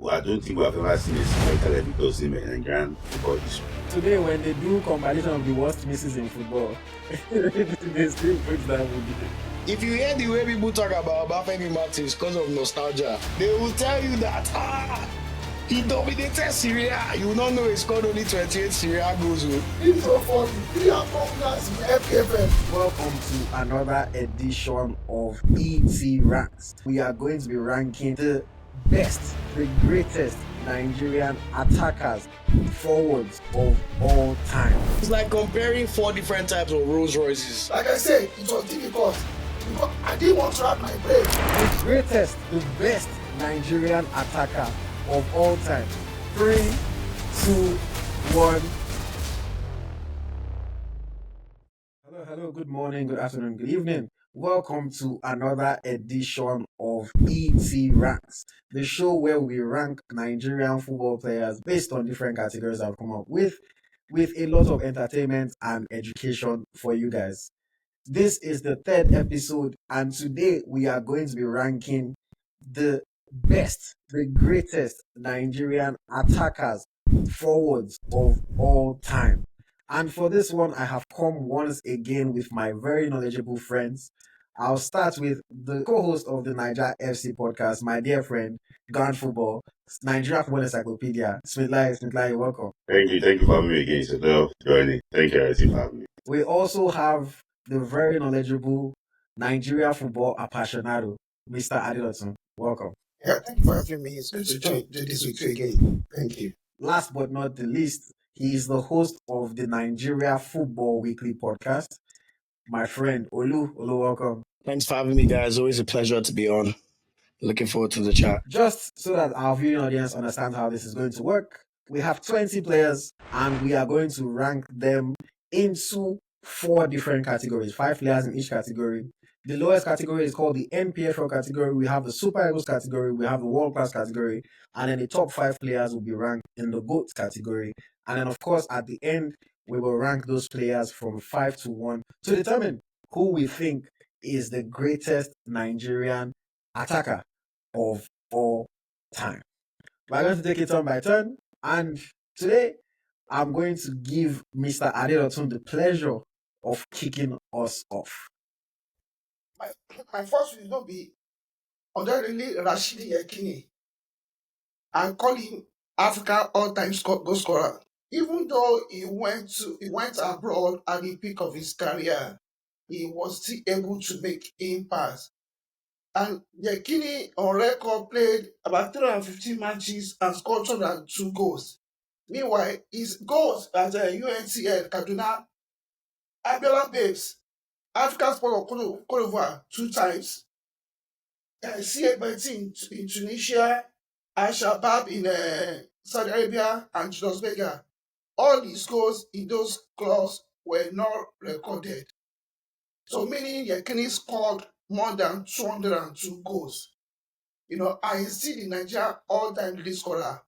I don't think we've ever seen a striker like Victor Osimhen in Nigerian football history. Today, when they do compilation of the worst misses in football, they still put that movie. If you hear the way people talk about Obafemi Martins because of nostalgia, they will tell you that he dominated Syria. You will not know he scored only 28 Syria goals. It's so funny. 3 and 4 class in NPFL. Welcome to another edition of ET Ranks. We are going to be ranking the best, the greatest Nigerian attackers, forwards of all time. It's like comparing 4 different types of Rolls Royces. Like I said, it was difficult. Because I didn't want to have my brain. The greatest, the best Nigerian attacker of all time. 3, 2, 1. Hello, good morning, good afternoon, good evening. Welcome to another edition of ET Ranks, the show where we rank Nigerian football players based on different categories I've come up with a lot of entertainment and education for you guys. This is the 3rd episode, and today we are going to be ranking the best, the greatest Nigerian attackers, forwards of all time. And for this one, I have come once again with my very knowledgeable friends. I'll start with the co-host of the Niger FC podcast, my dear friend, Gun Football, Nigeria Football Encyclopedia, Smith-Lai, welcome. Thank you for having me again. So, love joining. Thank you, Arati, for having me. We also have the very knowledgeable Nigeria football apasionado, Mr. Ademola. Welcome. Yeah, thank you for having me. It's good to join this with you again. Thank you. Last but not the least, he is the host of the Nigeria Football Weekly podcast, my friend Olu. Olu, welcome. Thanks for having me, guys. Always a pleasure to be on. Looking forward to the chat. Just so that our viewing audience understands how this is going to work, we have 20 players and we are going to rank them into 4 different categories, 5 players in each category. The lowest category is called the NPFL category. We have the Super Eagles category, we have the World Class category, and then the top 5 players will be ranked in the GOAT category. And then, of course, at the end, we will rank those players from 5 to 1 to determine who we think is the greatest Nigerian attacker of all time. We're going to take it turn by turn, and today I'm going to give Mr. Ademola the pleasure of kicking us off. My first will not be undoubtedly Rashidi Yekini. I call him Africa all-time goal scorer. Even though he went abroad at the peak of his career, he was still able to make impact. And Yekini on record played about 315 matches and scored 202 goals. Meanwhile, his goals at UNCL Kaduna, Abiola Babes, African Sport of Cote d'Ivoire 2 times, CA13 in Tunisia, Al-Shabaab in Saudi Arabia, and Las Vegas. All his goals in those clubs were not recorded. So meaning Yekini scored more than 202 goals. I see the Nigeria all-time leading scorer.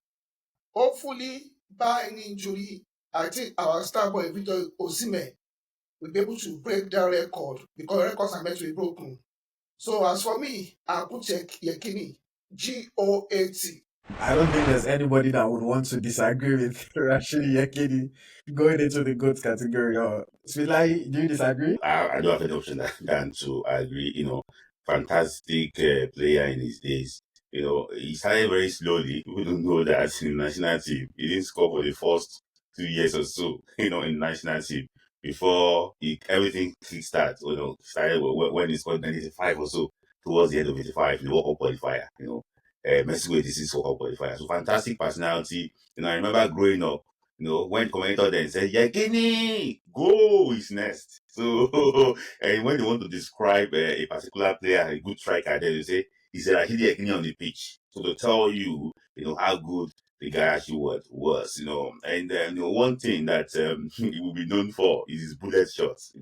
Hopefully, by any injury, I think our star boy Victor Osimhen will be able to break that record because records are meant to be broken. So as for me, I'll put Yekini, GOAT. I don't think there's anybody that would want to disagree with Rashidi Yekini going into the GOAT category. Smith-Lai, do you disagree? I don't have any option than to agree. Fantastic player in his days. He started very slowly. People don't know that in the national team, he didn't score for the first 2 years or so, in the national team. Before everything kickstart, started when he scored 1985 or so, towards the end of 85, the World Cup qualifier, Mexico 86 World Cup qualifier. So fantastic personality. I remember growing up, when the commentator then said, Yekini, go is next. So, and when they want to describe a particular player, a good striker, then they say, he's Rashidi Yekini on the pitch. So to tell you, how good the guy actually was, and one thing that he will be known for is his bullet shots,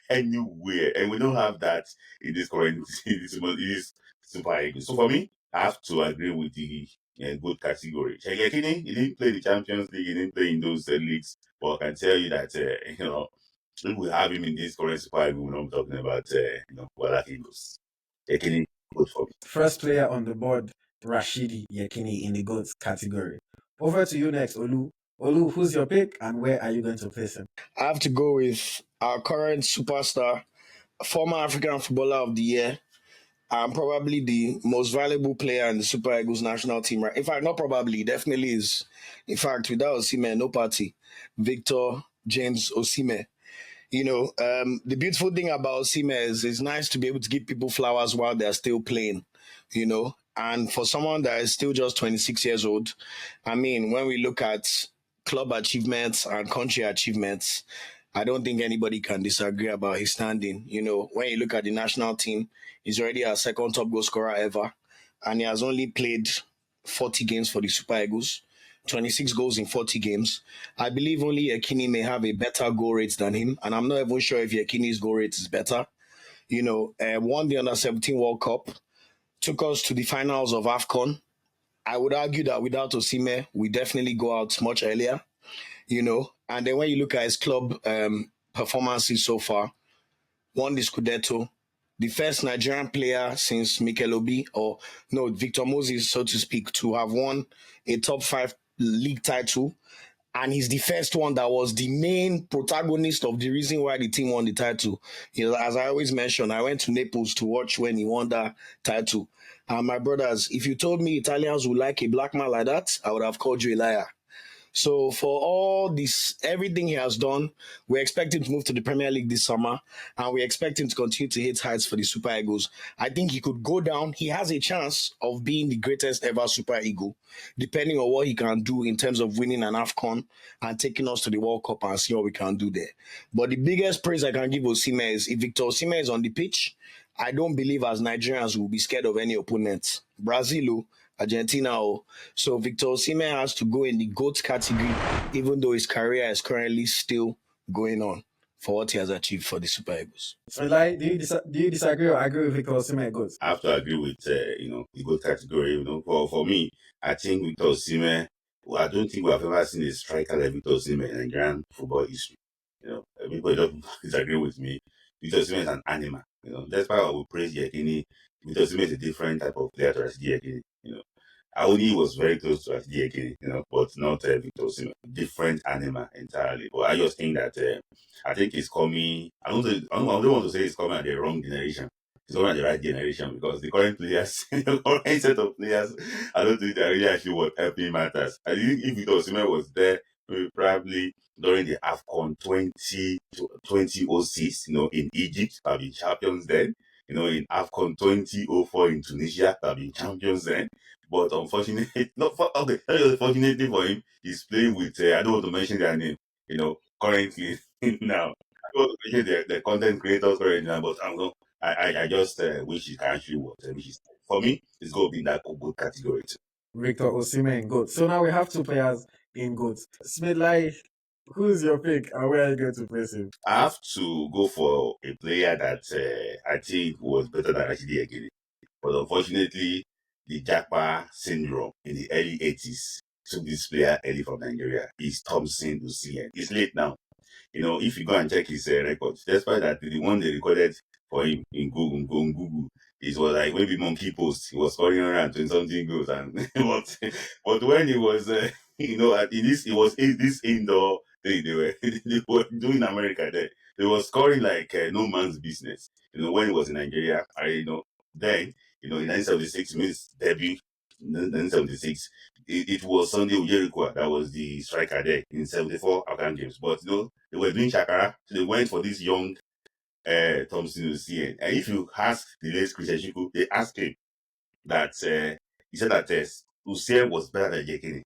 anywhere. And we don't have that in this current, in this Super Eagles. So for me, I have to agree with the good category. Yekini, he didn't play the Champions League, he didn't play in those leagues, but I can tell you that, if we have him in this current Super Eagles, we're not talking about, Wala Eagles. Yekini, good for me. First player on the board, Rashidi Yekini in the GOAT category. Over to you next, Olu. Olu, who's your pick and where are you going to place him? I have to go with our current superstar, former African Footballer of the Year, and probably the most valuable player in the Super Eagles national team. Right? In fact, not probably, definitely is. In fact, without Osimhen, no party. Victor James Osimhen. The beautiful thing about Osimhen is it's nice to be able to give people flowers while they're still playing, And for someone that is still just 26 years old, I mean, when we look at club achievements and country achievements, I don't think anybody can disagree about his standing. When you look at the national team, he's already our second top goal scorer ever, and he has only played 40 games for the Super Eagles. 26 goals in 40 games. I believe only Yekini may have a better goal rate than him, and I'm not even sure if Yekini's goal rate is better. Won the Under 17 World Cup, took us to the finals of AFCON. I would argue that without Osimhen, we definitely go out much earlier, And then when you look at his club performances so far, won the Scudetto, the first Nigerian player since Mikel Obi, or no, Victor Moses, so to speak, to have won a top five league title. And he's the first one that was the main protagonist of the reason why the team won the title. As I always mention, I went to Naples to watch when he won that title. And my brothers, if you told me Italians would like a black man like that, I would have called you a liar. So for all this, everything he has done, we expect him to move to the Premier League this summer, and we expect him to continue to hit heights for the Super Eagles. I think he could go down. He has a chance of being the greatest ever Super Eagle, depending on what he can do in terms of winning an AFCON and taking us to the World Cup and see what we can do there. But the biggest praise I can give Osimhen is if Victor Osimhen is on the pitch, I don't believe as Nigerians will be scared of any opponent. Brazil, Argentina. So Victor Osimhen has to go in the GOAT category, even though his career is currently still going on for what he has achieved for the Super Eagles. So, do you disagree or agree with Victor Osimhen GOAT? I have to agree with the GOAT category. For me, I think Victor Osimhen. Well, I don't think we have ever seen a striker like Victor Osimhen in Nigerian football history. Everybody don't disagree with me. Victor Osimhen is an animal. Despite what we praise Yekini, Victor Osimhen is a different type of player to Rashidi Yekini. Audi was very close to Rashidi Yekini, but not Victor Osimhen. Different animal entirely. But I just think that I think it's coming. I don't want to say it's coming at the wrong generation. It's coming at the right generation because the current players, the current set of players, I don't think that really actually what helping matters. I think if Victor Osimhen was there, probably during the AFCON 2006, in Egypt, have been champions then. In AFCON 2004 in Tunisia, have been champions then. But unfortunately, unfortunately for him, he's playing with, I don't want to mention their name, currently now. I don't want to mention the content creators currently now, but I just wish he can actually watch. For me, it's going to be in that good category too. Victor Osimhen GOAT. So now we have two players in GOAT. Smith, who's your pick and where are you going to place him? I have to go for a player that I think was better than Rashidi Yekini. But unfortunately, the Jackpot syndrome in the early 80s took this player early from Nigeria. Is Thompson Usiyen. It's late now. If you go and check his records, despite that the one they recorded for him in Google, it was like maybe monkey post. He was scoring around 20 something goals, and but when he was, at this, it was in this indoor thing they were doing in America. They were scoring like no man's business. When he was in Nigeria, then in 1976, his debut. 1976, it was Sunday Ujeriqua that was the striker there in 74 African games. But they were doing Shakara, so they went for this young Thompson Usiyen. And if you ask the late Christian Chiku, they asked him that he said that Usiyen was better than Yekini.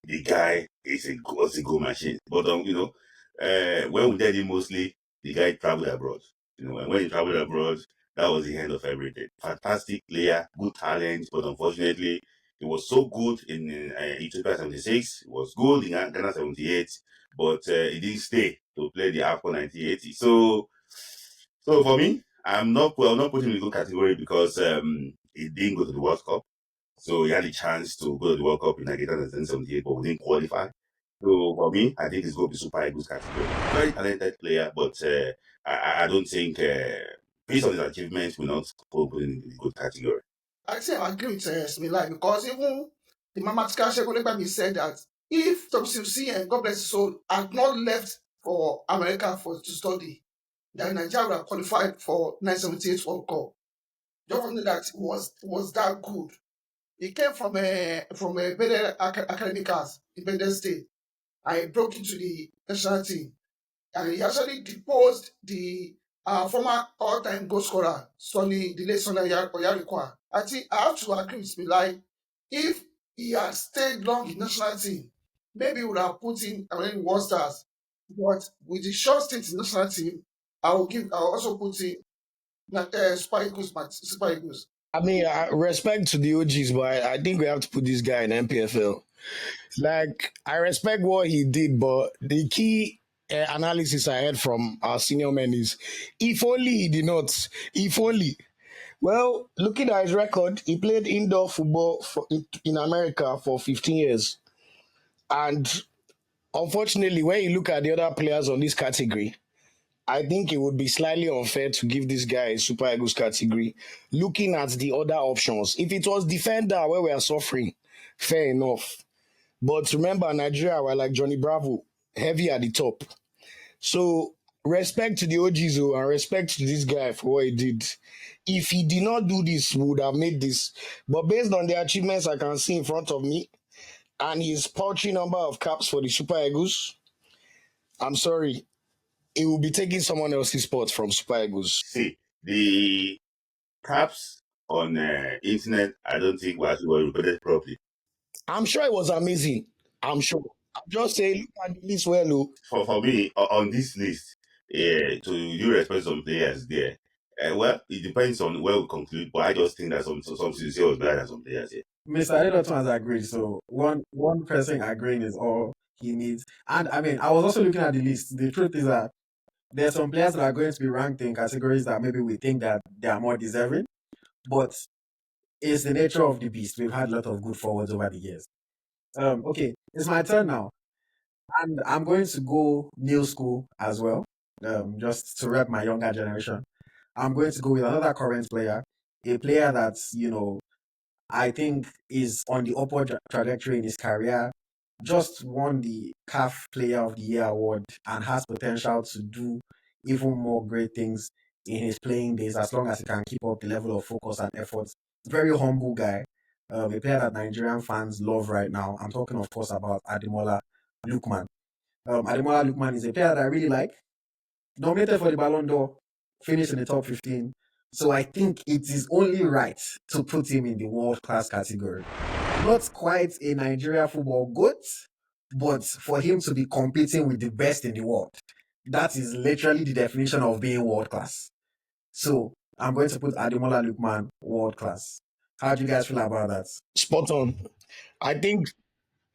The guy was a goal machine. But when we did it mostly, the guy traveled abroad. And when he traveled abroad, that was the end of everything. Fantastic player, good talent, but unfortunately, he was so good in Ethiopia 76. He was good in Ghana 78, but he didn't stay to play the AFCON 1980. So for me, I'm not putting him in the good category because he didn't go to the World Cup. So he had a chance to go to the World Cup in Nigeria 1978, but we didn't qualify. So for me, I think it's going to be Super Eagles category. Very talented player, but I don't think based on his achievements, we're not put in the good category. I think I agree with Smilai because even the mathematical Segun Odegbami said that if Thompson Usiyen, God bless his soul, had not left for America to study, then Nigeria would have qualified for 1978 World Cup. Just something that was that good. He came from a better academic house in Bendel State, and he broke into the national team. And he actually deposed the former all-time goal scorer, the late Sonny Oyarikwa. I think I have to agree with me. Like, if he had stayed long in national team, maybe we would have put him in World Stars. But with the short stint in national team, I'll also put him Super Eagles. Super Eagles. I mean, respect to the OGs, but I think we have to put this guy in NPFL. Like, I respect what he did, but the key analysis I heard from our senior men is if only he did not, if only. Well, looking at his record, he played indoor football in America for 15 years. And unfortunately, when you look at the other players on this category, I think it would be slightly unfair to give this guy a Super Eagles category. Looking at the other options, if it was defender where we are suffering, fair enough. But remember, Nigeria were like Johnny Bravo, heavy at the top. So respect to the OGs and respect to this guy for what he did. If he did not do this, we would have made this. But based on the achievements I can see in front of me and his paltry number of caps for the Super Eagles, I'm sorry, he will be taking someone else's spot from Super Eagles. See, the caps on internet, I don't think were recorded properly. I'm sure it was amazing. I'm sure. I'm just saying, look at the list well, look. For me, on this list, to you respect some players there. Well, it depends on where we conclude, but I just think that some Susie was better than some players here. Mr. Adeloton has agreed, so one person agreeing is all he needs. And I mean, I was also looking at the list. The truth is that there's some players that are going to be ranked in categories that maybe we think that they are more deserving, but it's the nature of the beast. We've had a lot of good forwards over the years. Okay, it's my turn now, and I'm going to go new school as well, just to rep my younger generation. I'm going to go with another current player, a player that's I think is on the upward trajectory in his career. Just won the CAF Player of the Year award and has potential to do even more great things in his playing days as long as he can keep up the level of focus and effort. Very humble guy, a player that Nigerian fans love right now. I'm talking, of course, about Ademola Lookman. Ademola Lookman is a player that I really like. Nominated for the Ballon d'Or, finished in the top 15. So I think it is only right to put him in the world class category. Not quite a Nigeria football goat, but for him to be competing with the best in the world, that is literally the definition of being world class. So I'm going to put Ademola Lookman world class. How do you guys feel about that? Spot on. I think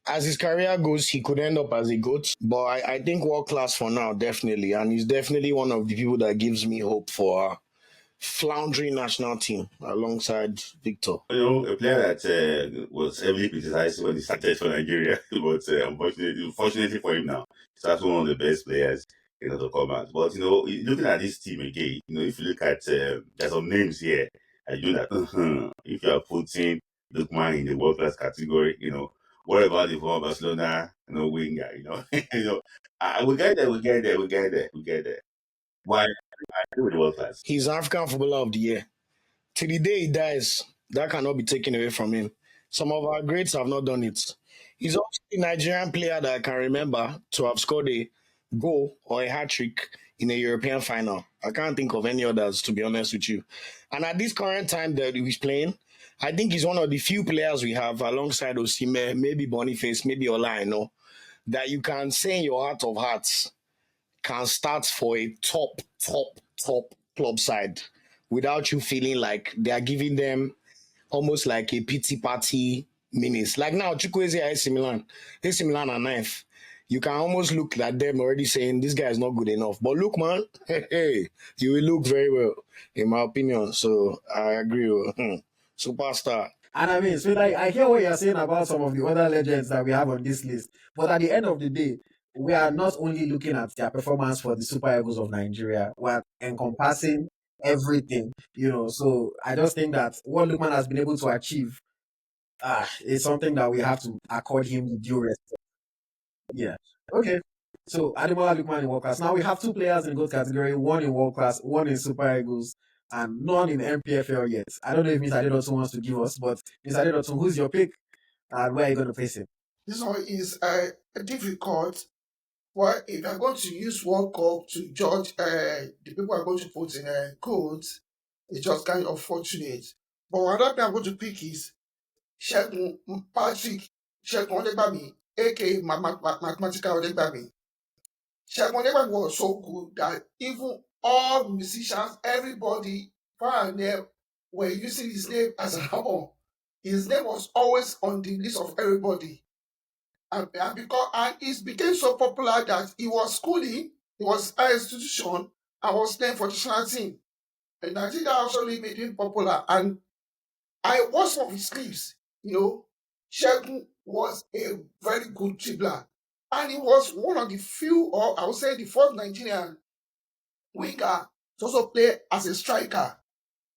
as his career goes, he could end up as a GOAT, but I think world class for now, definitely. And he's definitely one of the people that gives me hope for our floundering national team alongside Victor. A player that was heavily criticized when he started for Nigeria, but unfortunately for him now, he's actually one of the best players in the combat. But looking at this team again, if you look at there's some names here, and you know that if you are putting Lookman in the world class category, what about the former Barcelona, winger, we get there, we get there, we get there, we get there. Why? I agree with the world class. He's African Footballer of the Year. Till the day he dies, that cannot be taken away from him. Some of our greats have not done it. He's also a Nigerian player that I can remember to have scored a goal or a hat trick in a European final. I can't think of any others, to be honest with you. And at this current time that he's playing, I think he's one of the few players we have alongside Osimhen, maybe Boniface, maybe Ola, that you can say in your heart of hearts can start for a top club side without you feeling like they are giving them almost like a pity party minutes. Like now, Chukwueze AC Milan. AC Milan are ninth. You can almost look at them already saying this guy is not good enough. But look, man, hey, you will look very well, in my opinion. So I agree. Superstar. And I mean, so I hear what you're saying about some of the other legends that we have on this list. But at the end of the day, we are not only looking at their performance for the Super Eagles of Nigeria, we are encompassing everything, So I just think that what Lookman has been able to achieve is something that we have to accord him the due respect. Yeah. Okay. So Ademola Lookman in world class. Now we have two players in GOAT category, one in world class, one in Super Eagles, and none in NPFL yet. I don't know if Mr. Adedotu wants to give us, but Mr. Adedotu, who's your pick and where are you going to place him? This one is difficult. Well, if you're going to use World Cup to judge the people are going to put in quotes, it's just kind of unfortunate. But another thing I'm going to pick is Segun Patrick Segun Odegbami, aka Mathematical Odegbami. Segun Odegbami was so good that even all musicians, everybody far and near were using his name as an album. His name was always on the list of everybody. And it became so popular that he was schooling, he was an institution, and was playing for the national team. And I think that actually made him popular. And I watched some of his clips, Shegun was a very good dribbler. And he was one of the few, or I would say the first Nigerian winger to also play as a striker.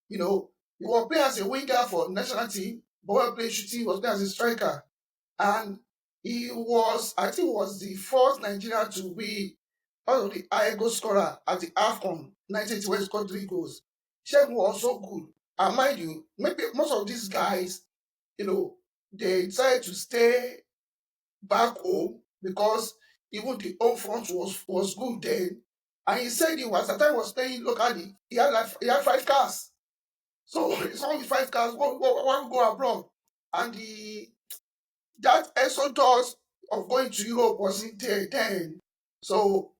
He was playing as a winger for national team, but when playing shooting, he was playing as a striker. And I think, was the first Nigerian to be one of the highest goal scorer at the AFCON 1980 when he scored 3 goals. Shegun was so good. And mind you, maybe most of these guys, they decided to stay back home because even the home front was good then. And he said he was at the time he was playing locally. He had 5 cars. So it's only 5 cars. Why go abroad? And that exodus of going to Europe wasn't there then. So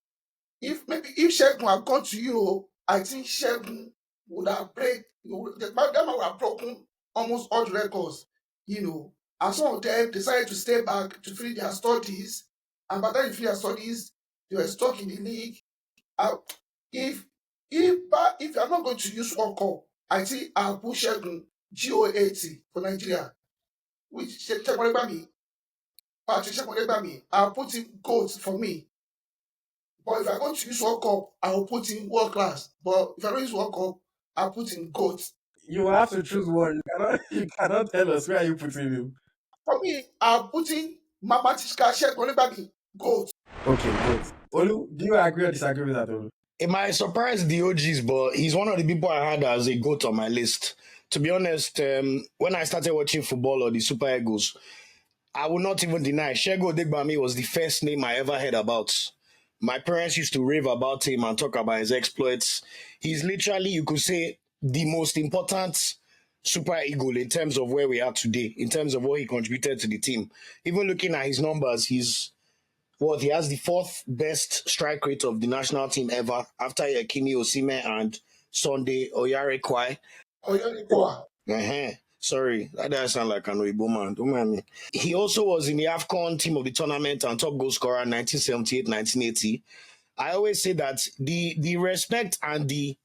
if Shegun had gone to Europe, I think Shegun would have that man would have broken almost all the records, And some of them decided to stay back to finish their studies. And by the time they finished their studies, they were stuck in the league. Uh, if if you're not going to use World Cup, I think I'll put Shegun GOAT for Nigeria, which Shegun Odegbami, Patrick Shegun Odegbami, I'll put him GOAT for me. But if I'm going to use World Cup, I'll put in world class. But if I don't use World Cup, I'll put in GOAT. You will have to choose one. You cannot tell us where are you putting him. For me, I'll put in Mathematical Shegun Odegbami, GOAT. Okay, good. Olu, do you agree or disagree with that, Olu? It might surprise the OGs, but he's one of the people I had as a GOAT on my list. To be honest, when I started watching football or the Super Eagles, I will not even deny Segun Odegbami was the first name I ever heard about. My parents used to rave about him and talk about his exploits. He's literally, you could say, the most important Super Eagle in terms of where we are today, in terms of what he contributed to the team. Even looking at his numbers, he has the fourth best strike rate of the national team ever after Yekini, Osimhen, and Sunday Oyarekwai. Oyedepo. Uh-huh. Sorry, that doesn't sound like an Oibo man. Don't mind me. He also was in the AFCON team of the tournament and top goal scorer 1978, 1980. I always say that the respect and the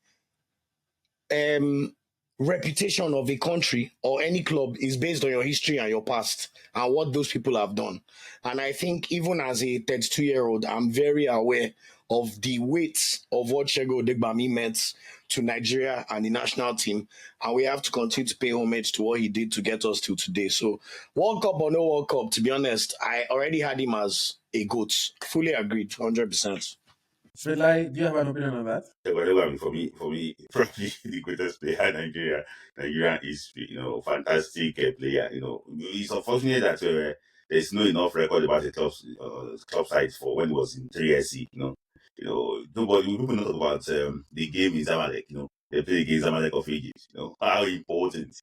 um, reputation of a country or any club is based on your history and your past and what those people have done. And I think even as a 32-year-old, I'm very aware of the weight of what Segun Odegbami meant to Nigeria and the national team. And we have to continue to pay homage to what he did to get us to today. So World Cup or no World Cup, to be honest, I already had him as a GOAT. Fully agreed, 100%. Svedlai, do you have an opinion on that? Whatever, I mean, for me, probably the greatest player in Nigeria is, fantastic player. It's unfortunate that there's no enough record about the club side for when it was in 3SC. Nobody people know about the game in Zamalek. They play against Zamalek of Egypt. How important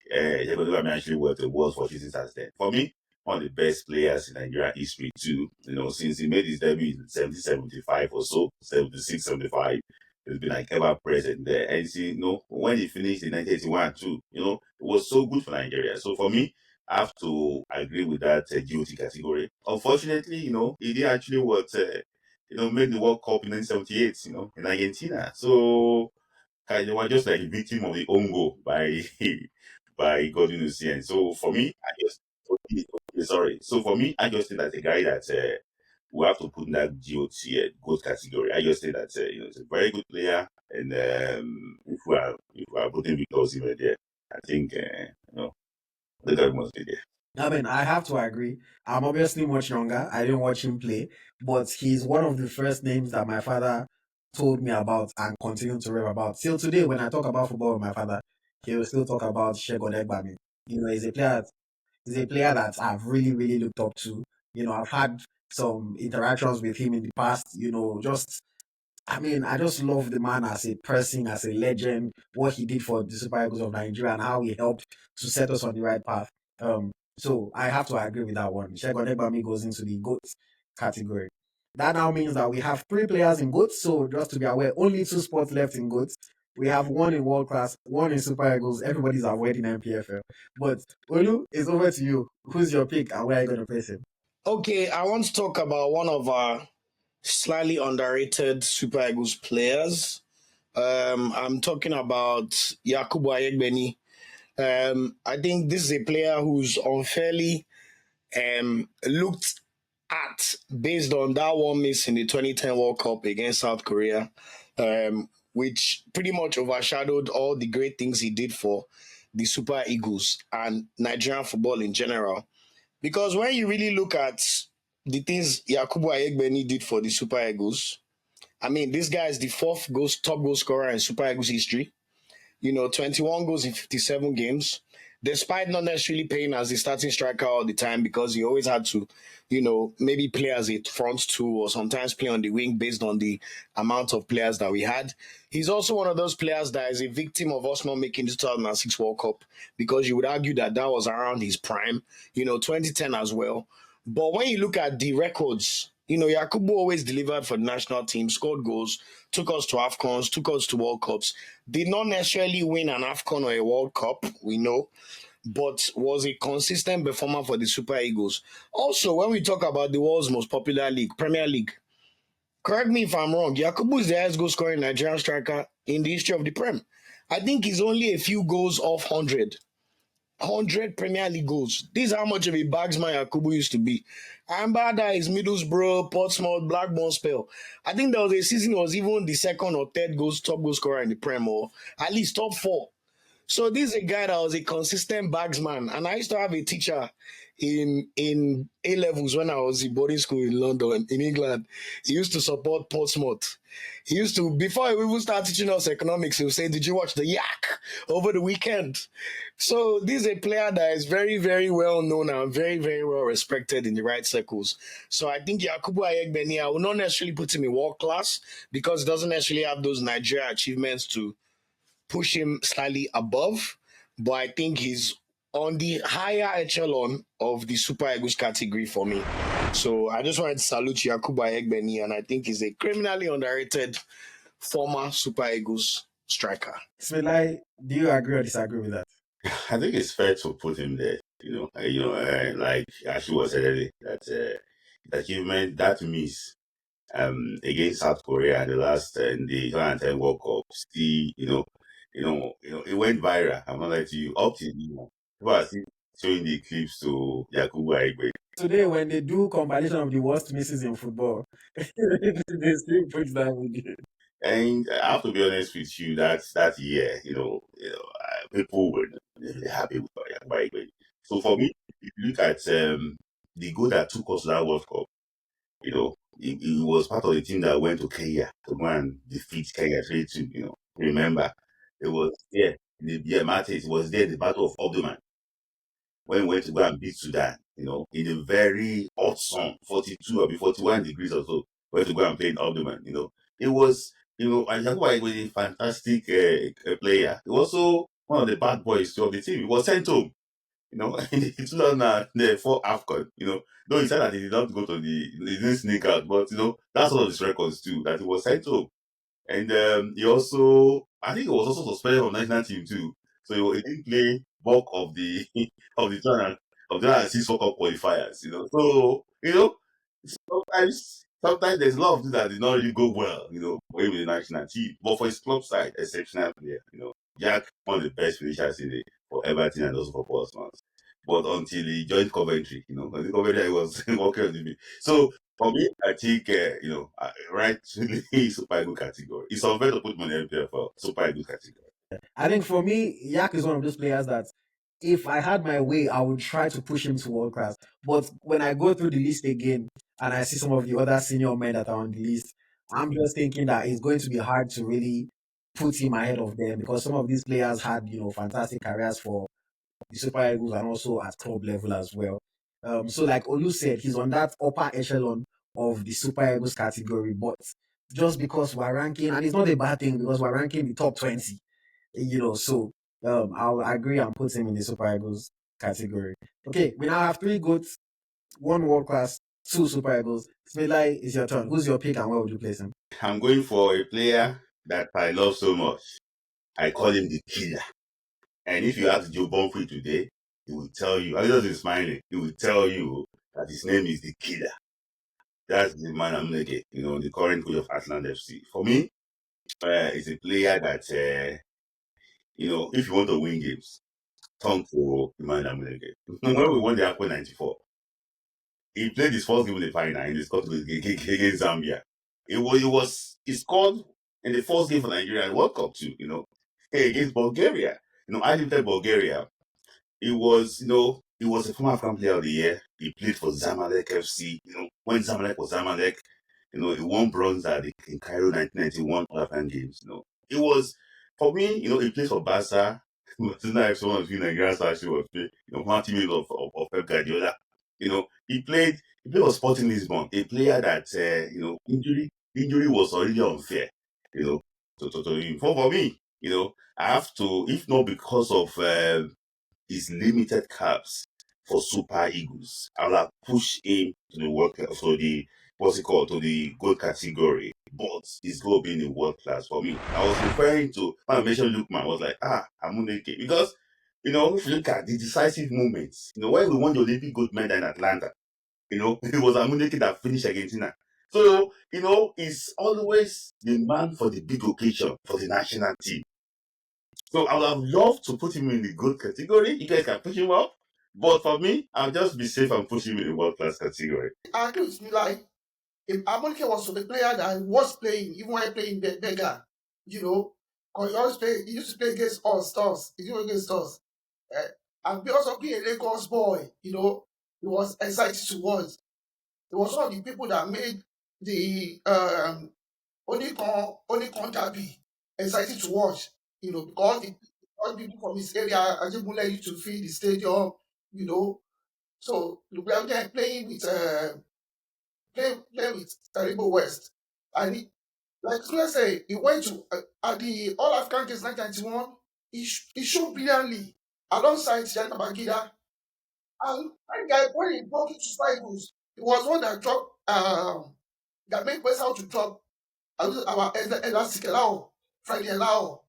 Jacob actually was for shooting stars then. For me, one of the best players in Nigeria history too. Since he made his debut in 1775 or so, 76, 75, he's been like ever present there. And when he finished in 1981 too, it was so good for Nigeria. So for me, I have to agree with that GOT category. Unfortunately, he didn't actually make the World Cup in 1978, in Argentina. So they were just like a victim of the own goal by by Odion Ighalo. So for me, I just sorry. So for me, I just think that's a guy that we have to put in that GOT GOAT category. I just think that he's a very good player, And if we are putting Victor Osimhen there, I think the guy must be there. I mean, I have to agree. I'm obviously much younger. I didn't watch him play, but he's one of the first names that my father told me about and continued to rave about. Till today, when I talk about football with my father, he will still talk about Segun Odegbami. He's a player that I've really, really looked up to. I've had some interactions with him in the past. I mean, I just love the man as a person, as a legend, what he did for the Super Eagles of Nigeria and how he helped to set us on the right path. So I have to agree with that one. Segun Odegbami goes into the GOAT category. That now means that we have three players in GOAT. So just to be aware, only two spots left in GOAT. We have one in world class, one in Super Eagles. Everybody's avoiding NPFL. But Olu, it's over to you. Who's your pick and where are you going to place him? Okay, I want to talk about one of our slightly underrated Super Eagles players. I'm talking about Yakubu Ayegbeni. I think this is a player who's unfairly looked at based on that one miss in the 2010 World Cup against South Korea, which pretty much overshadowed all the great things he did for the Super Eagles and Nigerian football in general. Because when you really look at the things Yakubu Ayegbeni did for the Super Eagles, I mean, this guy is the top goal scorer in Super Eagles history. 21 goals in 57 games, despite not necessarily playing as the starting striker all the time because he always had to, maybe play as a front two or sometimes play on the wing based on the amount of players that we had. He's also one of those players that is a victim of us not making the 2006 World Cup because you would argue that that was around his prime, 2010 as well. But when you look at the records, Yakubu always delivered for the national team, scored goals, took us to AFCONs, took us to World Cups. Did not necessarily win an AFCON or a World Cup, we know, but was a consistent performer for the Super Eagles. Also, when we talk about the world's most popular league, Premier League, correct me if I'm wrong, Yakubu is the highest goal scoring Nigerian striker in the history of the Prem. I think he's only a few goals off 100 Premier League goals. This is how much of a bagsman Yakubu used to be. I remember that his Middlesbrough, Portsmouth, Blackburn spell. I think there was a season he was even the second or third top goal scorer in the Prem, or at least top four. So this is a guy that was a consistent bagsman. And I used to have a teacher in A levels when I was in boarding school in London, in England. He used to support Portsmouth. He used to, before he even started teaching us economics, he would say, "Did you watch the Yak over the weekend?" So this is a player that is very, very well known and very, very well respected in the right circles. So I think Yakubu Ayegbeni, I will not necessarily put him in world class because he doesn't necessarily have those Nigeria achievements to push him slightly above, but I think he's on the higher echelon of the Super Eagles category for me. So I just wanted to salute Yakubu Ayegbeni, and I think he's a criminally underrated former Super Eagles striker. Smilai, do you agree or disagree with that? I think it's fair to put him there. Like Ashi was said earlier, that the achievement that miss against South Korea in the last in the 2010 World Cup, still it went viral. I'm not lying to you. Up to people are still showing the clips to Yakubu Aiyegbeni. Today, when they do compilation of the worst misses in football, they still put that video. And I have to be honest with you, that year, people were really happy with Yakubu Aiyegbeni. So for me, if you look at the goal that took us to that World Cup, he was part of the team that went to Kenya to go and defeat Kenya 3-2. Remember, it was there. Martins was there, the Battle of Omdurman, when we went to go and beat Sudan, in a very hot sun, 42 or 41 degrees or so, went to go and play in Omdurman. It was, and Yakubu was a fantastic player. He was also one of the bad boys too of the team. He was sent home, in the 2004 AFCON, though he said that he did not go to he didn't sneak out, but, that's one of his records too, that he was sent home. And I think he was also suspended from national team too. So he didn't play bulk of the of the 2006 World Cup qualifiers. So sometimes there's a lot of things that did not really go well. For him with the national team, but for his club side, exceptional player. Jack, one of the best finishers in for Everton and also for Portsmouth. But until he joined Coventry, I think Coventry was working on him. So For me, I think rightly Super Eagles category. It's unfair to put him on the NPFL Super Eagles category. I think for me, Yak is one of those players that if I had my way, I would try to push him to world class. But when I go through the list again and I see some of the other senior men that are on the list, I'm just thinking that it's going to be hard to really put him ahead of them because some of these players had, fantastic careers for the Super Eagles and also at club level as well. So like Olu said, he's on that upper echelon of the Super Eagles category, but just because we're ranking, and it's not a bad thing because we're ranking the top 20, so I'll agree and put him in the Super Eagles category. Okay, we now have three goats, one world class, two Super Eagles. Smedlai, it's your turn. Who's your pick and where would you place him? I'm going for a player that I love so much. I call him the killer. And if you ask Joe Bonfrey today, he will tell you, I just smiling, he will tell you that his name is the killer. That's the man Amuneke, the current coach of Atlant FC. For me, he's a player that, if you want to win games, turn to Emmanuel Amuneke. When we won the AFCON 94, he played his first game in the final and he scored against Zambia. He scored in the first game for Nigeria World Cup too, against Bulgaria. I lived in Bulgaria. He was a former African player of the year. He played for Zamalek FC. When Zamalek was Zamalek, he won bronze in Cairo 1991 African Games. It was for me. He played for Barca. It's not like someone of you Nigerians actually was playing. One teammate of Pep Guardiola. He played for Sporting Lisbon. A player that injury was already unfair. To him. For me, I have to, if not because of his limited caps for Super Eagles. I will have pushed him to the world class, to the what's it called, to the gold category. But he's going to be in the world class for me. I was referring to when I mentioned Lookman, I was like, Amuneke. Because, if you look at the decisive moments, when we won the Olympic gold medal in Atlanta, it was Amuneke that finished Argentina. So, he's always the man for the big occasion for the national team. So I would have loved to put him in the good category. You guys can push him up. But for me, I'll just be safe and push him in the world class category. I agree with me. Like, if Amunike was the player that I was playing, even when I played in Bega, because he used to play against us, stars. He used against us. And because of being a Lagos boy, he was excited to watch. He was one of the people that made the Onikon Derby exciting to watch, because all the people from his area, Ajibule used to fill the stadium, you know. So we were there playing with Taribo West. And like I say, he went to at the All African Games 1991. He showed brilliantly alongside Jan Babangida. And that guy, when he broke into Spikes, he was one that dropped that made West out to drop our Elastic Lao, Friday Lao.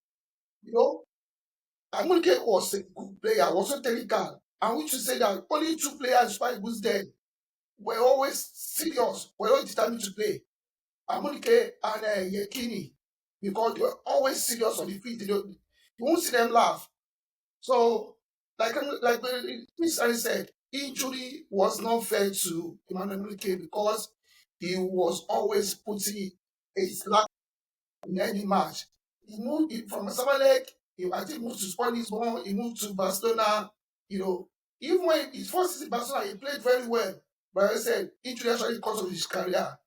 You know, Amunike was a good player, was so technical. And we should say that only two players Spikes then were always serious, were always determined to play. Amunike and Yekini, because they were always serious on the field. You won't see them laugh. So, like Miss Ali said, injury was not fair to Emmanuel Amunike because he was always putting his life in any match. From Samalek, I think moved to Sport Lisbon, he moved to Barcelona, even when his first season in Barcelona, he played very well. But I said, injury actually cost of his career.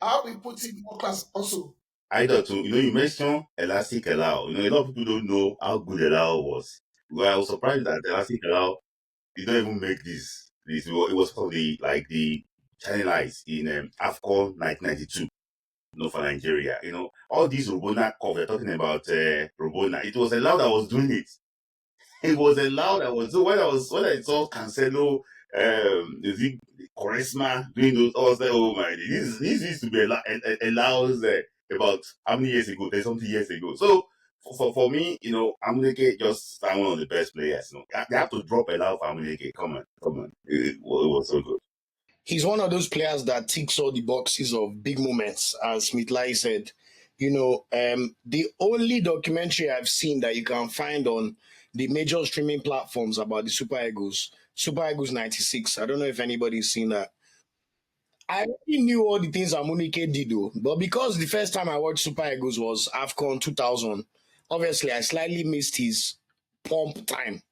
How we put him in world class also. I thought too, you mentioned Elastic Allow. A lot of people don't know how good Allow was. Well, I was surprised that Elastic Allow did not even make this. It was for the Channel Eyes in AFCON 1992. For Nigeria. All these Robona call, they're talking about Robona. It was Allow that was doing it. It was allowed. I was so when I saw Cancelo, is it Quaresma doing those. I was like, oh my, this used to be allowed about how many years ago? There's something years ago. So for me, Amuneke just one of the best players. They have to drop allow for Amuneke. Come on, it was so good. He's one of those players that ticks all the boxes of big moments, as Smithlai said. The only documentary I've seen that you can find on the major streaming platforms about the Super Eagles 96. I don't know if anybody's seen that. I already knew all the things Amunike did though, but because the first time I watched Super Eagles was AFCON 2000, obviously I slightly missed his pump time.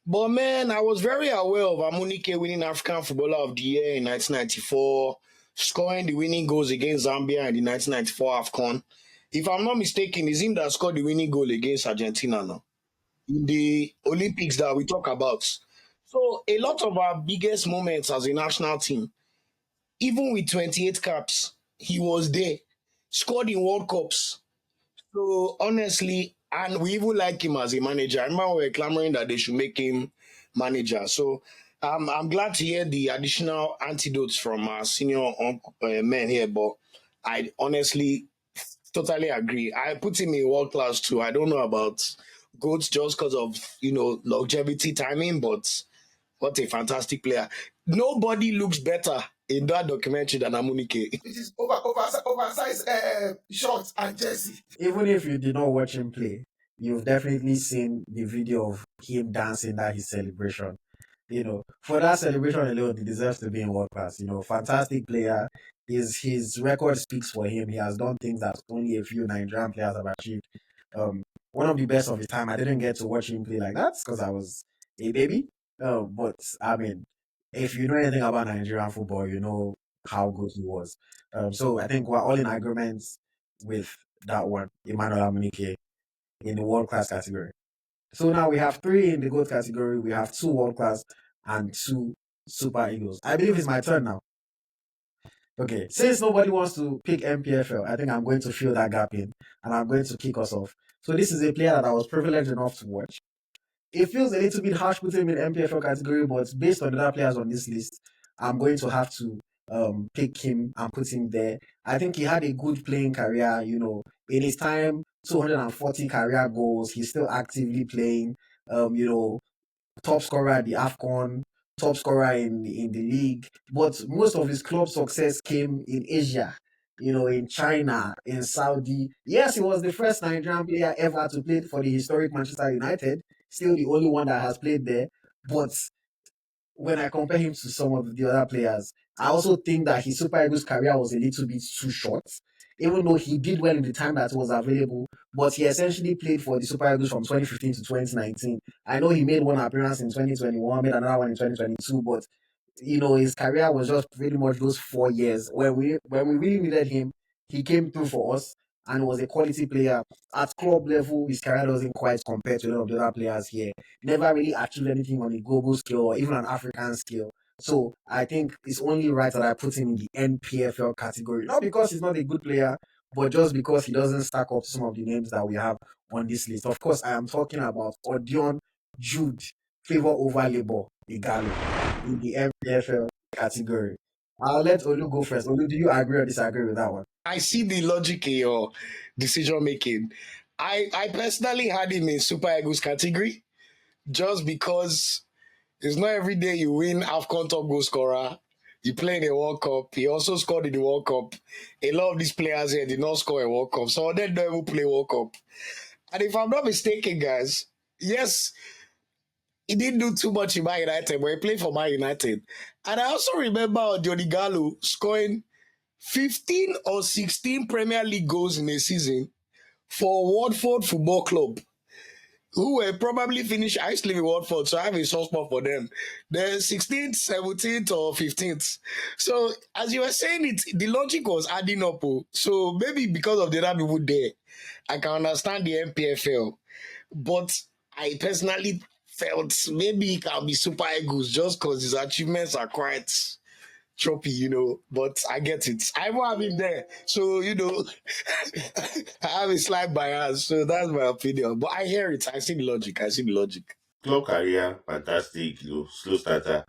But man, I was very aware of Amunike winning African Footballer of the Year in 1994, scoring the winning goals against Zambia in the 1994 AFCON. If I'm not mistaken, it's him that scored the winning goal against Argentina now in the Olympics that we talk about. So a lot of our biggest moments as a national team, even with 28 caps, he was there, scored in World Cups. So honestly, and we even like him as a manager. I remember we were clamoring that they should make him manager. So I'm glad to hear the additional antidotes from our senior men here. But I honestly totally agree. I put him in world class too. I don't know about goats just because of longevity timing, but what a fantastic player. Nobody looks better in that documentary than Amunike. It is oversized shorts and jersey. Even if you did not watch him play, you've definitely seen the video of him dancing at his celebration. For that celebration alone, he deserves to be in world class. Fantastic player. His record speaks for him. He has done things that only a few Nigerian players have achieved. One of the best of his time. I didn't get to watch him play like that because I was a baby. But I mean, if you know anything about Nigerian football, you know how good he was. So I think we're all in agreement with that one, Emmanuel Amunike, in the world class category. So now we have three in the GOAT category. We have two world class and two super Eagles. I believe it's my turn now. Okay, since nobody wants to pick MPFL, I think I'm going to fill that gap in and I'm going to kick us off. So this is a player that I was privileged enough to watch. It feels a little bit harsh putting him in MPFL category, but based on the other players on this list, I'm going to have to pick him and put him there. I think he had a good playing career. In his time, 240 career goals. He's still actively playing. Top scorer at the AFCON, top scorer in the league. But most of his club success came in Asia, in China, in Saudi. Yes, he was the first Nigerian player ever to play for the historic Manchester United. Still the only one that has played there. But when I compare him to some of the other players, I also think that his Super Eagles career was a little bit too short. Even though he did well in the time that was available, but he essentially played for the Super Eagles from 2015 to 2019. I know he made one appearance in 2021, made another one in 2022, but his career was just pretty much those 4 years. When we really needed him, he came through for us and was a quality player. At club level, his career doesn't quite compare to a lot of the other players here. Never really achieved anything on a global scale or even an African scale. So I think it's only right that I put him in the NPFL category. Not because he's not a good player, but just because he doesn't stack up to some of the names that we have on this list. Of course, I am talking about Odion Jude, favor over labor, Ighalo, in the NPFL category. I'll let Olu go first. Olu, do you agree or disagree with that one? I see the logic in your decision making. I personally had him in Super Eagles category just because it's not every day you win AFCON top goal scorer. You play in a World Cup. He also scored in the World Cup. A lot of these players here did not score a World Cup. Some of them don't even play World Cup. And if I'm not mistaken, guys, yes, he didn't do too much in Man United, but he played for Man United. And I also remember Odion Ighalo scoring 15 or 16 Premier League goals in a season for Watford Football Club, who were probably finished. I used to live in Watford, so I have a soft spot for them. They're 16th, 17th, or 15th. So, as you were saying it, the logic was adding up. So, maybe because of the other people there, I can understand the MPFL. But I personally felt maybe it can be Super Eagles just because his achievements are quite choppy. But I get it. I won't have him there. So, I have a slight bias. So that's my opinion. But I hear it. I see the logic. Club career, fantastic, slow starter.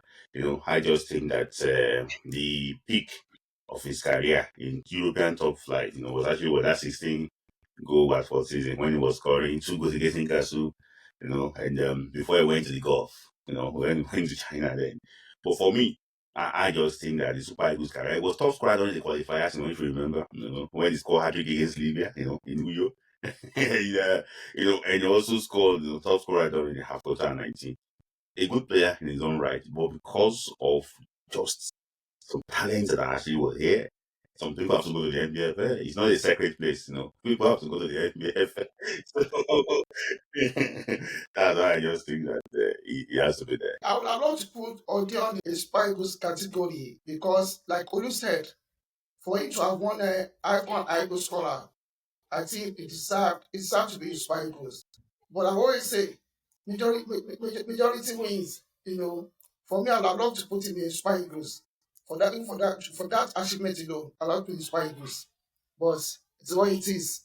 I just think that the peak of his career in European top flight, was actually that 16 goal at for season when he was scoring 2 goals against Newcastle, and before he went to the Gulf, when he went to China then. But for me, I just think that the Super Eagles career, it was top scorer during the qualifiers, if you remember, when he scored hat-trick against Libya, in New York. Yeah, and he also scored the top scorer during the half 2019. A good player in his own right, but because of just some talents that actually were here. Some people have to go to the NPFL. It's not a secret place, People have to go to the NPFL. So that's why I just think that he has to be there. I would love to put Odion in the Spikes category because, like Olu said, for him to have won an Icon Idol Scholar, I think it deserved to be in Spikes. But I always say, majority wins. For me, I'd love to put him in Spikes for that achievement. I'd love to put in Spikes. But it's what it is.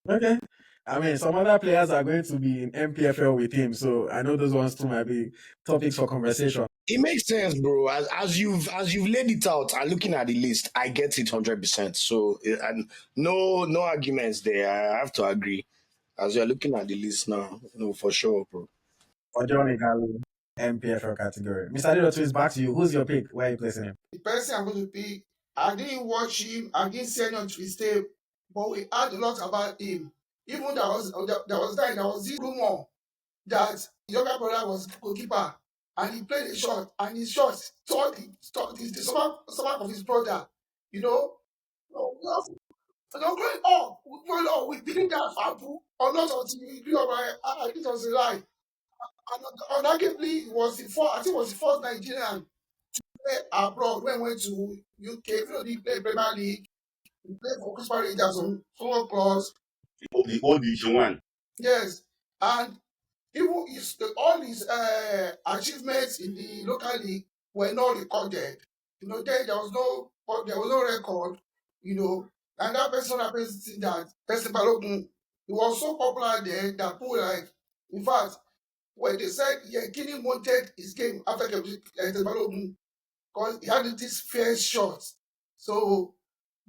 Okay. I mean, some other players are going to be in MPFL with him, so I know those ones too might be topics for conversation. It makes sense, bro. As you've laid it out and looking at the list, I get it 100%. So and no arguments there. I have to agree. As you're looking at the list now, no, for sure, bro. Odion Ighalo, MPFL category. Mr. Adedotu, is back to you. Who's your pick? Where are you placing him? The person I'm going to pick, I didn't watch him, I didn't see any on his tape, but we heard a lot about him. Even there was this rumor that the younger brother was goalkeeper and he played a shot and his shot tore the stomach of his brother. You know, growing up, we believe that Fabu or not until we grew up. I think it was a lie. And arguably, I think it was the first Nigerian play abroad when he went to UK. He played Premier League, he played for Crystal Rangers on solo clause. The old Division 1. Yes, and even all his achievements in the local league were not recorded. Then there was no record. And that person representing that Teslim Balogun, he was so popular then that people in fact, when they said Yekini wanted his game after Teslim Balogun because he had this first shot. So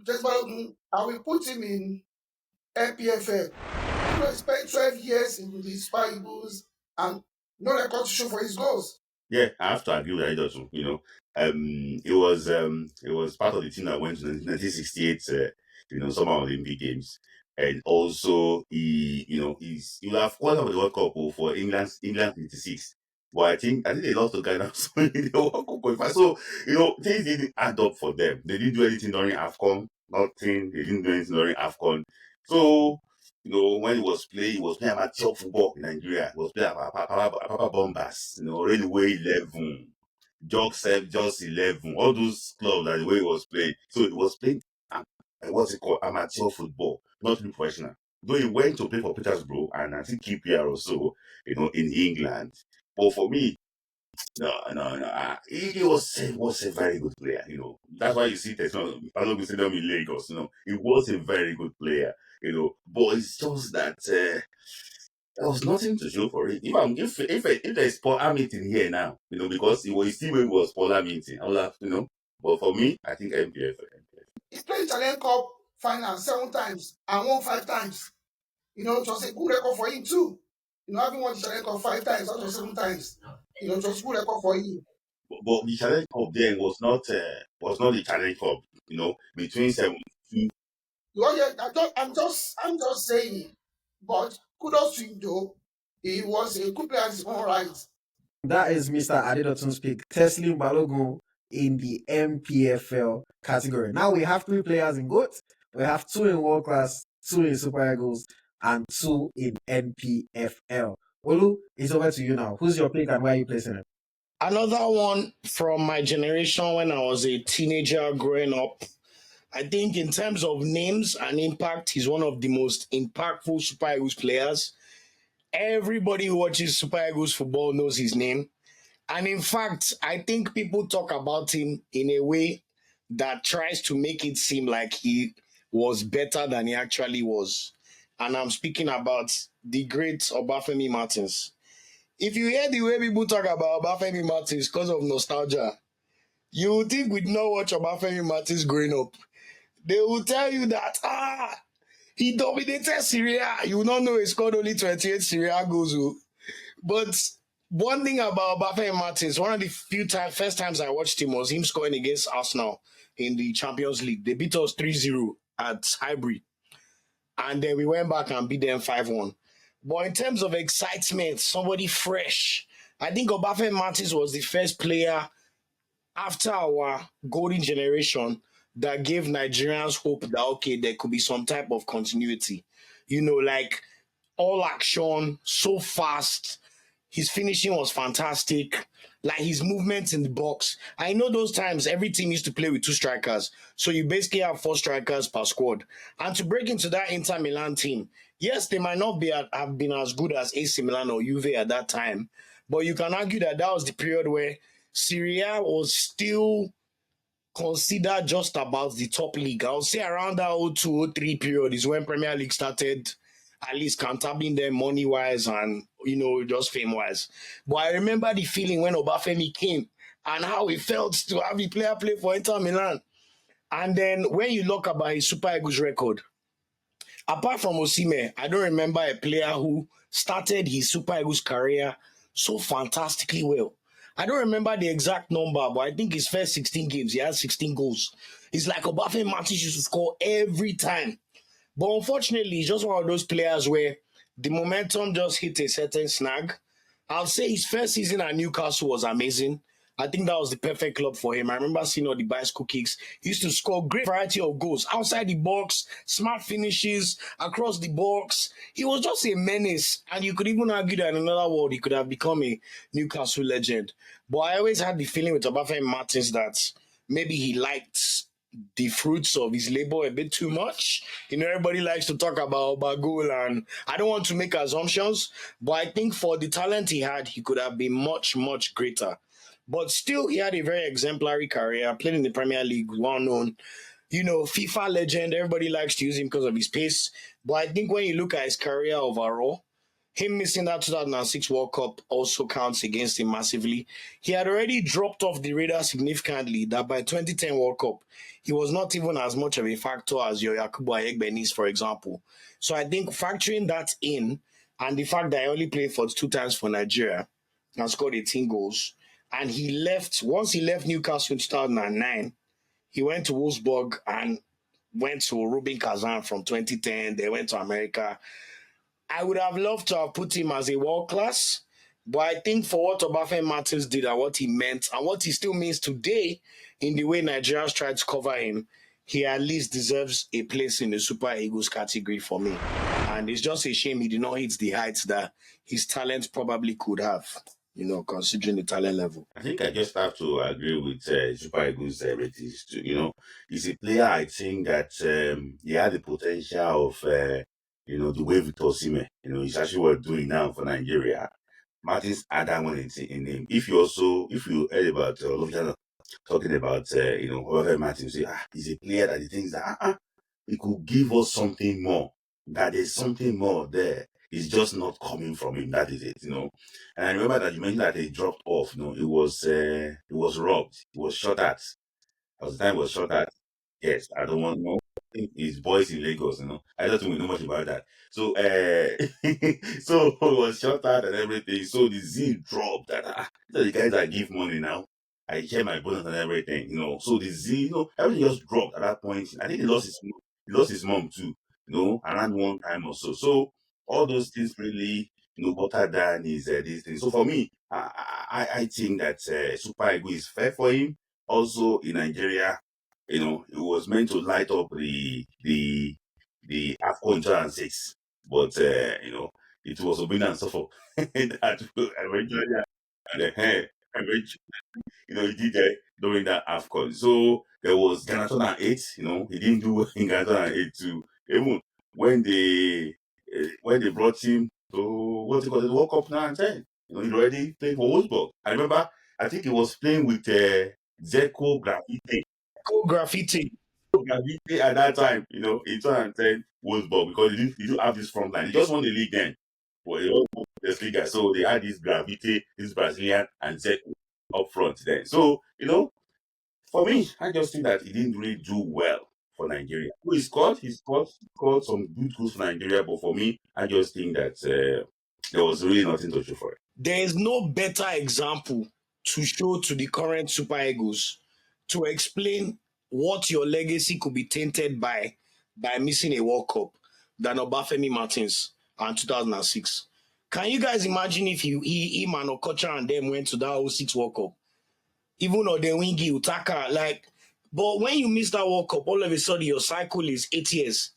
Teslim Balogun, I will put him in NPFL. He spent 12 years in the Super Eagles and no record to show for his goals. Yeah, I have to agree with Adedotu. It was part of the team that went to the 1968 Summer Olympic Games, and also he will have qualified for the World Cup for England 56. But I think they lost to Ghana in the World Cup qualifier. So things didn't add up for them. They didn't do anything during AFCON. Nothing. They didn't do anything during AFCON. So when he was playing amateur football in Nigeria. He was playing at Papa Bombers, Railway 11, Just 11, all those clubs that the way he was playing. So he was playing, what's it called, amateur football, not really professional. Though he went to play for Petersburg and I think QPR also, in England. But for me, no. He was a very good player. That's why you see Teslim Balogun Stadium in Lagos. He was a very good player. But it's just that there was nothing to show for it. If there's polar meeting here now, because it was still when it was polar meeting, I would have, But for me, I think MPF. He played Challenge Cup final 7 times and won 5 times. It was a good record for him too. Having won the Challenge Cup 5 times out of 7 times, it was a good record for him. But the Challenge Cup then was not the Challenge Cup. Between 72. Well, yeah, I'm just saying. But kudos to him though. He was a good player in his own right. That is Mr. Adedotun's pick, Teslim Balogun in the MPFL category. Now we have 3 players in GOAT. We have 2 in World Class, 2 in Super Eagles, and 2 in NPFL. Olu, it's over to you now. Who's your pick and where are you placing it? Another one from my generation when I was a teenager growing up. I think in terms of names and impact, he's one of the most impactful Super Eagles players. Everybody who watches Super Eagles football knows his name. And in fact, I think people talk about him in a way that tries to make it seem like he was better than he actually was. And I'm speaking about the great Obafemi Martins. If you hear the way people talk about Obafemi Martins because of nostalgia, you would think we did not watch Obafemi Martins growing up. They will tell you that, he dominated Syria. You will not know he scored only 28 Syria goals. But one thing about Obafemi Martins, one of the first times I watched him was him scoring against Arsenal in the Champions League. They beat us 3-0 at Highbury. And then we went back and beat them 5-1. But in terms of excitement, somebody fresh, I think Obafemi Martins was the first player after our golden generation that gave Nigerians hope that okay, there could be some type of continuity. Like all action, so fast. His finishing was fantastic. Like his movements in the box. I know those times every team used to play with two strikers. So you basically have four strikers per squad. And to break into that Inter Milan team, yes, they might not have been as good as AC Milan or Juve at that time. But you can argue that that was the period where Syria was still considered just about the top league. I would say around that 0203 period is when Premier League started at least counterbling them money wise and just fame wise. But I remember the feeling when Obafemi came and how it felt to have the player play for Inter Milan. And then when you look about his Super Eagles record, apart from Osimhen, I don't remember a player who started his Super Eagles career so fantastically well. I don't remember the exact number, but I think his first 16 games, he had 16 goals. It's like Obafemi Martins used to score every time. But unfortunately, he's just one of those players where the momentum just hit a certain snag. I'll say his first season at Newcastle was amazing. I think that was the perfect club for him. I remember seeing all the bicycle kicks. He used to score great variety of goals outside the box, smart finishes across the box. He was just a menace, and you could even argue that in another world he could have become a Newcastle legend. But I always had the feeling with Obafemi Martins that maybe he liked the fruits of his labor a bit too much. Everybody likes to talk about Bagul, and I don't want to make assumptions, but I think for the talent he had, he could have been much, much greater. But still, he had a very exemplary career, played in the Premier League, well known. FIFA legend, everybody likes to use him because of his pace. But I think when you look at his career overall, him missing that 2006 World Cup also counts against him massively. He had already dropped off the radar significantly that by 2010 World Cup, he was not even as much of a factor as your Yakubu Ayegbeni, for example. So I think factoring that in and the fact that I only played for 2 times for Nigeria and scored 18 goals, and once he left Newcastle in 2009, he went to Wolfsburg and went to Rubin Kazan from 2010. They went to America. I would have loved to have put him as a world class, but I think for what Obafemi Martins did and what he meant and what he still means today in the way Nigerians try to cover him, he at least deserves a place in the Super Eagles category for me. And it's just a shame he did not hit the heights that his talent probably could have, considering the talent level. I think I just have to agree with Super Eagles ratings too. He's a player I think that he had the potential of, the way Victor Osimhen, he's actually what doing now for Nigeria. Martins had that one in him. If you heard about talking about, Jorge Martins, say, he's a player that he thinks that, he could give us something more, that there's something more there. It's just not coming from him. That is it. And I remember that you mentioned that he dropped off. It was robbed. It was shot at. At the time, it was shot at. Yes, I don't want no. His boys in Lagos. I don't think we know much about that. So, so it was shot at and everything. So the zeal dropped. That the guys that give money now, I share my bonus and everything. So the zeal, everything just dropped at that point. I think he lost his mom too. Around one time or so. So all those things really, watered down his this thing. So for me, I think that Super Eagle is fair for him. Also in Nigeria, it was meant to light up the AFCON 2006, but it was Obina and suffer that eventually, eventually, he did during that AFCON. So there was Ghana 2008. He didn't do well in Ghana 2008 too. Even when they brought him to what's it called, the World Cup 9 and 10. He already played for Wolfsburg. I remember, I think he was playing with Zeko Gravite. Go graffiti. Gravite at that time, in 2010 Wolfsburg, because he didn't have this front line. He just won the league then. Well, he also won the Bundesliga. So they had this Gravite, this Brazilian, and Zeko up front then. So, for me, I just think that he didn't really do well for Nigeria. He scored some good goals for Nigeria, but for me, I just think that there was really nothing to show for it. There is no better example to show to the current Super Eagles to explain what your legacy could be tainted by missing a World Cup than Obafemi Martins in 2006. Can you guys imagine if him and Okocha and them went to that 06 World Cup? even Odewingi, Utaka, like. But when you miss that World Cup, all of a sudden your cycle is 8 years.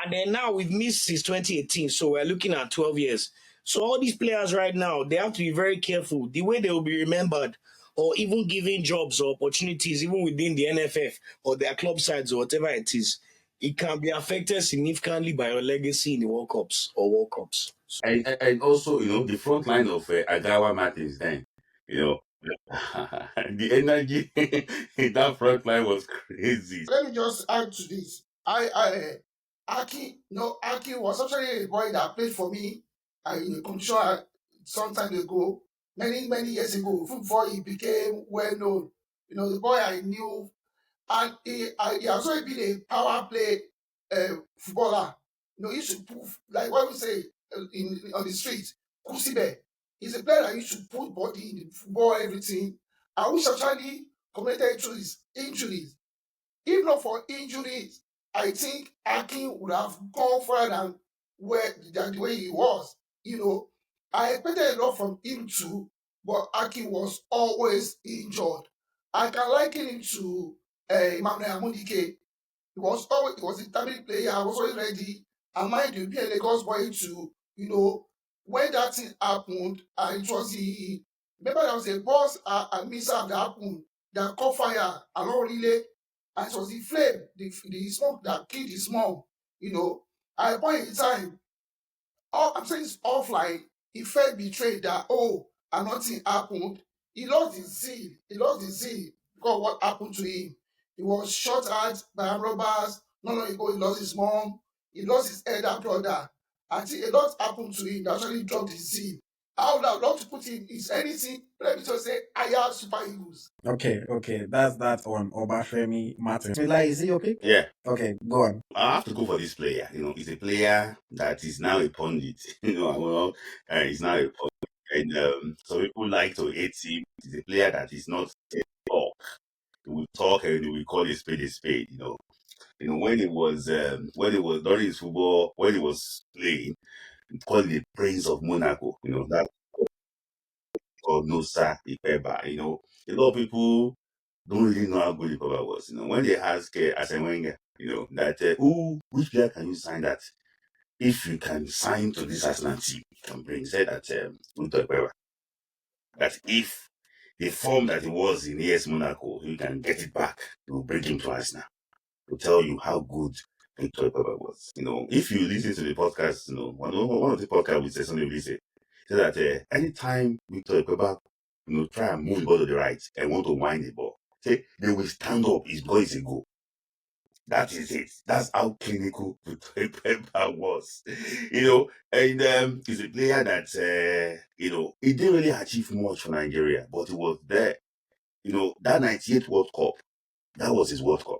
And then now we've missed since 2018, so we're looking at 12 years. So all these players right now, they have to be very careful the way they will be remembered, or even given jobs or opportunities, even within the NFF or their club sides or whatever it is. It can be affected significantly by your legacy in the World Cups or World Cups. And also, the front line of Agawa Martins then, you know, the energy in that front line was crazy. Let me just add to this. Aki, no, Aki was actually a boy that played for me in a competition some time ago, many years ago, before he became well known. The boy I knew, and he has always been a power play footballer. He used to put, like what we say on the street, Kusibe. He's a player that used to put body in the football, everything. I wish actually committed to his injuries. If not for injuries, I think Akin would have gone further than the way he was. I expected a lot from him too, but Akin was always injured. I can liken him to Emmanuel Amunike. He was a determined player, was always ready. And mind you, be a Lagos boy too, when that thing happened, it was remember there was a boss and mishap that happened that caught fire along relay, and it was the flame, the smoke that killed his mom, At a point in time, I'm saying it's offline. He felt betrayed that, and nothing happened. He lost his zeal. He lost his zeal because of what happened to him. He was shot at by armed robbers. Not long ago, he lost his mom. He lost his elder brother. I think a lot happened to him that actually dropped his zeal. I would have loved to put him in anything. Let me just say, higher Super Eagles. Okay, that's that on Obafemi Martins. Like, is he okay? Yeah. Okay, go on. I have to go for this player. He's a player that is now a pundit. He's now a pundit. And some people like to hate him. He's a player that is not a talk. He will talk and he will call a spade a spade. When it was during his football, when he was playing, he called the Prince of Monaco. That called Nusa Ikpeba. A lot of people don't really know how good Ikpeba was. When they ask Arsene Wenger, that which player can you sign that if you can sign to this Arsenal team, you can bring. He said that Victor Osimhen, that if the form that he was in AS Monaco, you can get it back, you will bring him to Arsenal to tell you how good Victor Osimhen was. If you listen to the podcast, one of the podcasts with Segun Odegbami said that anytime Victor Osimhen, try and move the ball to the right and want to wind the ball, say they will stand up. It's because it's a goal. That is it. That's how clinical Victor Osimhen was. And he's a player that he didn't really achieve much for Nigeria, but he was there. That 98 World Cup, that was his World Cup.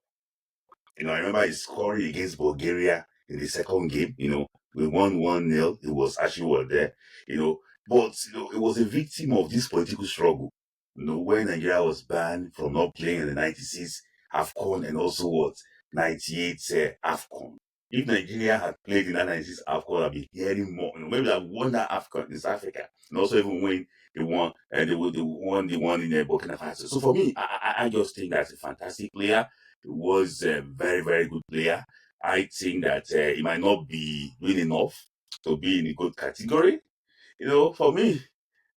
I remember his scoring against Bulgaria in the second game. We won 1-0. It was actually there. But it was a victim of this political struggle. When Nigeria was banned from not playing in the 96 AFCON and also 98 AFCON. If Nigeria had played in that 96 AFCON, I'd be hearing more. Maybe I've won that AFCON in South Africa. And also even when they won, and they won the one in Burkina Faso. So for me, I just think that's a fantastic player. He was a very, very good player. I think that he might not be doing enough to be in a good category. For me,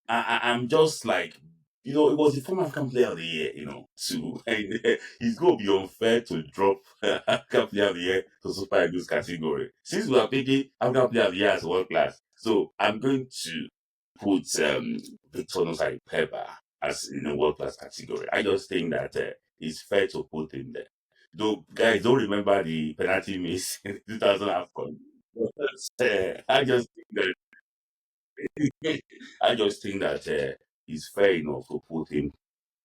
I'm just like, it was the former African player of the year, too. And it's going to be unfair to drop African player of the year to Super Eagles category. Since we are taking African player of the year as world class, so I'm going to put Victor Ikpeba as in a world class category. I just think that it's fair to put him there. Though, guys, don't remember the penalty miss in 2000 AFCON. I just think that I just think that it's fair enough to put him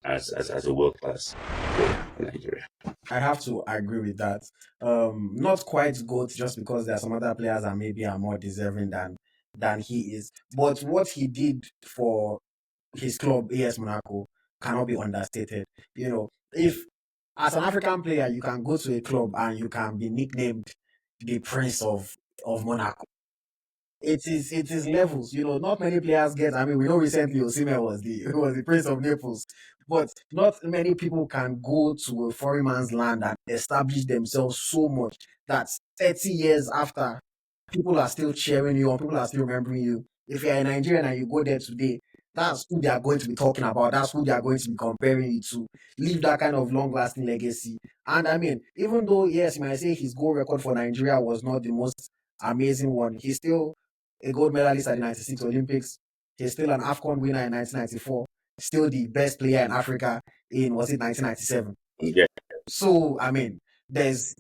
as a world class player in Nigeria. I have to agree with that. Not quite GOAT just because there are some other players that maybe are more deserving than he is. But what he did for his club, AS Monaco, cannot be understated. If as an African player you can go to a club and you can be nicknamed the Prince of Monaco, it is levels. Not many players get. I mean, we know recently Osimhen was the prince of Naples, but not many people can go to a foreign man's land and establish themselves so much that 30 years after, people are still cheering you on, people are still remembering you. If you're a Nigerian and you go there today, that's who they are going to be talking about. That's who they are going to be comparing you to. Leave that kind of long-lasting legacy. And I mean, even though yes, you might say his goal record for Nigeria was not the most amazing one, he's still a gold medalist at the '96 Olympics. He's still an AFCON winner in 1994. Still the best player in Africa in, was it 1997? Yeah, So I mean, there's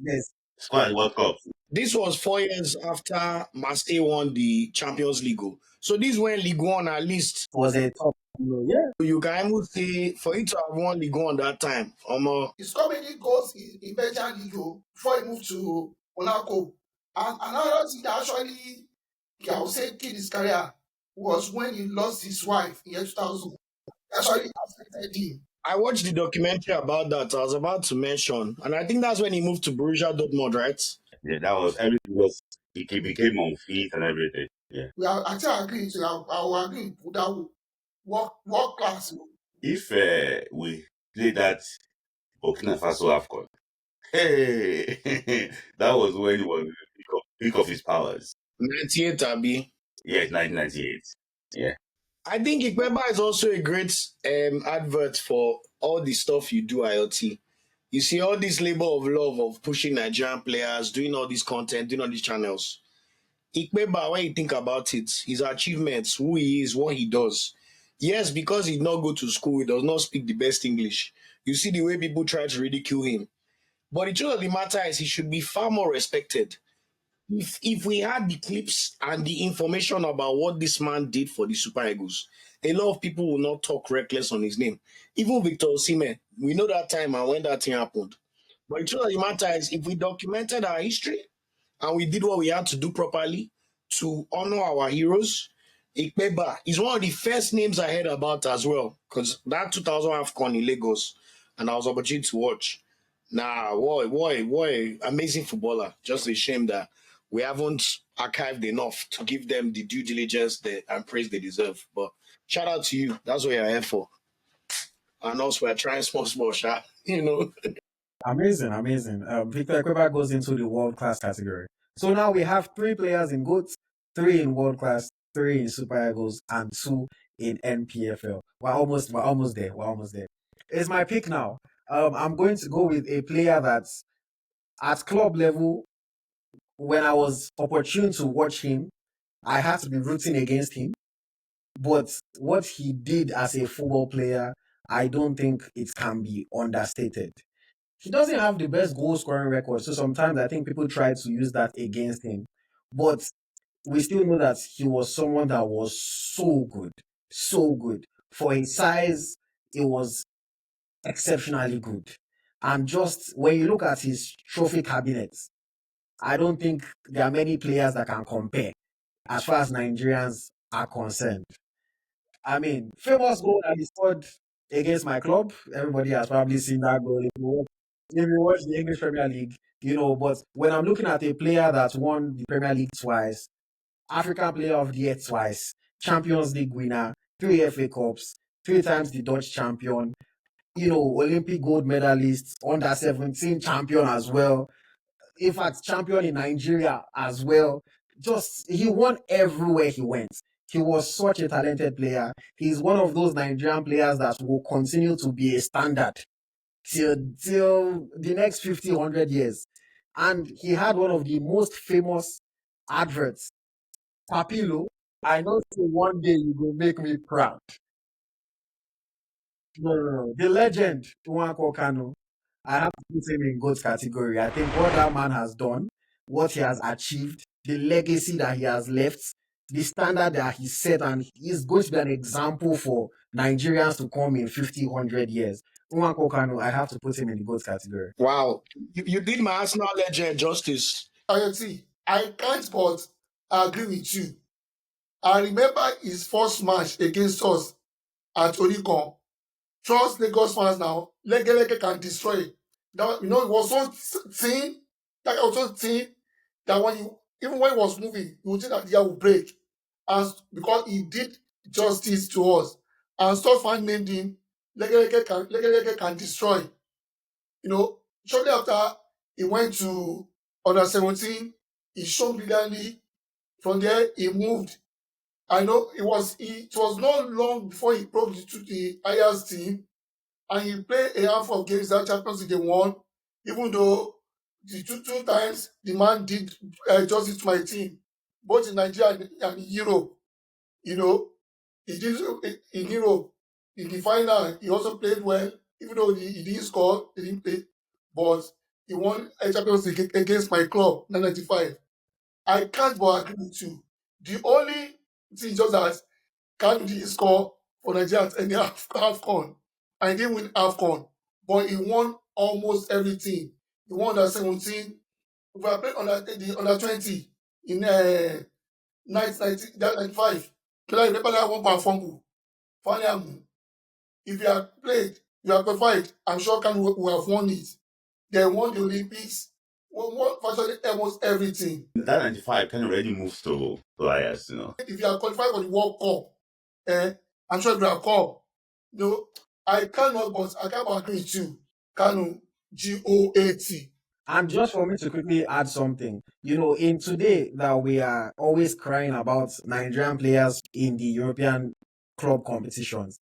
Squad World Cup. This was 4 years after Marseille won the Champions League. So this when League One at least. was a top. Yeah, You can even say for it to have won League One that time. He scored many goals in Belgian League before he moved to Monaco. And another thing that actually, I would say, killed his career was when he lost his wife in year 2000. Actually affected him. I watched the documentary about that. I was about to mention, and I think that's when he moved to Borussia Dortmund, right? Yeah, that was everything was he became on feet and everything. Yeah. I think I agree with you. I will agree with that world class. If we play that Burkina Faso AFCON, hey, that was when he was peak of his powers. 98 Abi. Yeah, 1998. Yeah. I think Ikpeba is also a great advert for all the stuff you do, IoT. You see all this labor of love of pushing Nigerian players, doing all this content, doing all these channels. Ikpeba, when you think about it, his achievements, who he is, what he does. Yes, because he did not go to school, he does not speak the best English. You see the way people try to ridicule him. But the truth of the matter is he should be far more respected. If we had the clips and the information about what this man did for the Super Eagles, a lot of people will not talk reckless on his name. Even Victor Osimhen, we know that time and when that thing happened. But the truth of the matter is, if we documented our history and we did what we had to do properly to honor our heroes, Ikpeba is one of the first names I heard about as well, because that 2000 AFCON in Lagos, and I was opportunity to watch. Nah, boy, amazing footballer. Just a shame that we haven't archived enough to give them the due diligence and praise they deserve. But shout out to you. That's what you're here for. And also, we're trying small, shot. amazing, amazing. Victor Ikpeba goes into the world class category. So now we have 3 players in GOAT, 3 in world class, 3 in Super Eagles, and 2 in NPFL. We're almost there. We're almost there. It's my pick now. I'm going to go with a player that's at club level. When I was opportune to watch him, I had to be rooting against him. But what he did as a football player, I don't think it can be understated. He doesn't have the best goal scoring record, so sometimes I think people try to use that against him. But we still know that he was someone that was so good, so good. For his size, it was exceptionally good. And just when you look at his trophy cabinet, I don't think there are many players that can compare as far as Nigerians are concerned. I mean, famous goal that he scored against my club. Everybody has probably seen that goal. If you watch the English Premier League, but when I'm looking at a player that won the Premier League twice, African Player of the Year twice, Champions League winner, 3 FA Cups, 3 times the Dutch champion, Olympic gold medalist, under 17 champion as well. In fact, champion in Nigeria as well. Just he won everywhere he went. He was such a talented player. He's one of those Nigerian players that will continue to be a standard till the next 50, 100 years. And he had one of the most famous adverts. Papilo, I know say one day you will make me proud. No. The legend, Nwankwo Kanu, I have to put him in GOAT category. I think what that man has done, what he has achieved, the legacy that he has left, the standard that he set, and he's going to be an example for Nigerians to come in 50, 100 years. Nwankwo Kanu, I have to put him in the GOAT category. Wow. You did my Arsenal legend justice. I can't but agree with you. I remember his first match against us at Oricon. Trust Lagos fans now. Lege can destroy. That, it was so thin. That was so thin that when Even when he was moving, you would think that the year would break. And because he did justice to us. And Stoffman named him Legelege can destroy. You know, shortly after he went to under 17, he showed brilliantly. From there, he moved. I know it was not long before he broke to the highest team, and he played a handful of games that Champions League they won, even though the two times the man did justice to my team, both in Nigeria and in Europe. You know, he did in Europe. In the final, he also played well, even though he didn't score, he didn't play, but he won a Champions League against my club, 1995. I can't but agree with you. The only thing is just that Kanu didn't score for Nigeria at any AFCON. And he didn't win AFCON. But he won almost everything. He won under 17. If I played under 20 in 1995, I remember that one pound fumble. Finally, if you had played, you had qualified, I'm sure Kanu would have won it. They won the Olympics, won virtually almost everything. That 95 kind of already moves to players, If you are qualified for the World Cup, I'm sure you have come. No, I can't agree with you. Kanu, GOAT. And just for me to quickly add something, in today that we are always crying about Nigerian players in the European club competitions,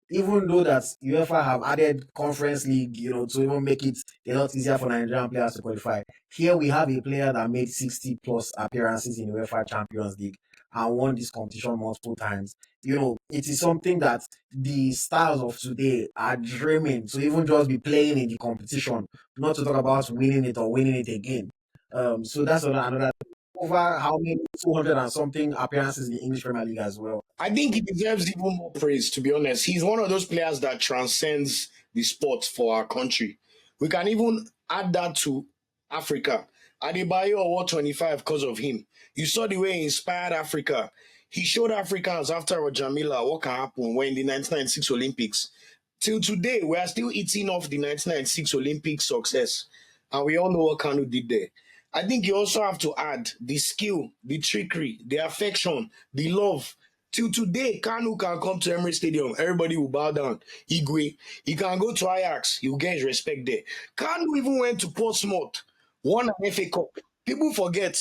even though that UEFA have added Conference League, to even make it a lot easier for Nigerian players to qualify. Here we have a player that made 60 plus appearances in UEFA Champions League and won this competition multiple times. It is something that the stars of today are dreaming to even just be playing in the competition, not to talk about winning it or winning it again. So that's another over how many 200 and something appearances in the English Premier League as well. I think he deserves even more praise, to be honest. He's one of those players that transcends the sport for our country. We can even add that to Africa. Adebayo award 25 because of him. You saw the way he inspired Africa. He showed Africans after Jamila what can happen when the 1996 Olympics. Till today, we are still eating off the 1996 Olympic success. And we all know what Kanu did there. I think you also have to add the skill, the trickery, the affection, the love. Till today, Kanu can come to Emirates Stadium. Everybody will bow down. Igwe. He can go to Ajax. He'll get his respect there. Kanu even went to Portsmouth. Won an FA Cup. People forget.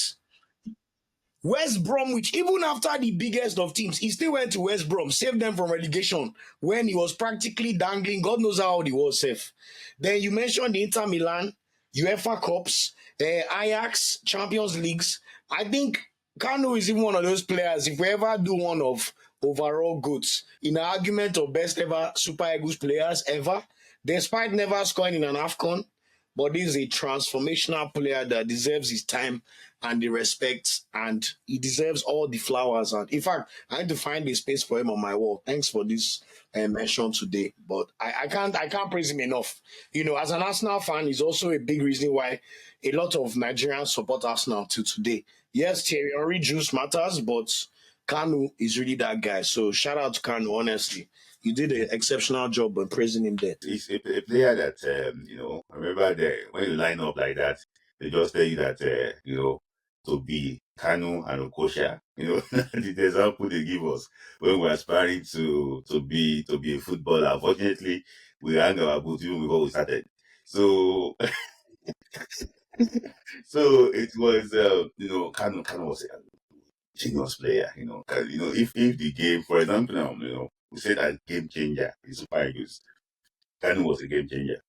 West Bromwich, even after the biggest of teams, he still went to West Brom, saved them from relegation when he was practically dangling. God knows how old he was safe. Then you mentioned the Inter Milan, UEFA Cups, Ajax, Champions Leagues. I think Kanu is even one of those players. If we ever do one of overall goods in an argument of best ever Super Eagles players ever, despite never scoring in an AFCON, but this is a transformational player that deserves his time and the respect, and he deserves all the flowers. And in fact, I need to find a space for him on my wall. Thanks for this mention today, but I can't praise him enough. As an Arsenal fan, he's also a big reason why a lot of Nigerians support Arsenal till today. Yes, Thierry Henry juice matters, but Kanu is really that guy. So shout out to Kanu, honestly. You did an exceptional job in praising him there. He's a player that, I remember when you line up like that, they just tell you that, to be Kanu and Okosha, the example they give us when we're aspiring to be a footballer. Unfortunately, we hang our boots even before we started. So, so it was, Kanu was a genius player, 'cause, if the game, for example, now, we say that game changer is Super Eagles. Kanu was a game changer.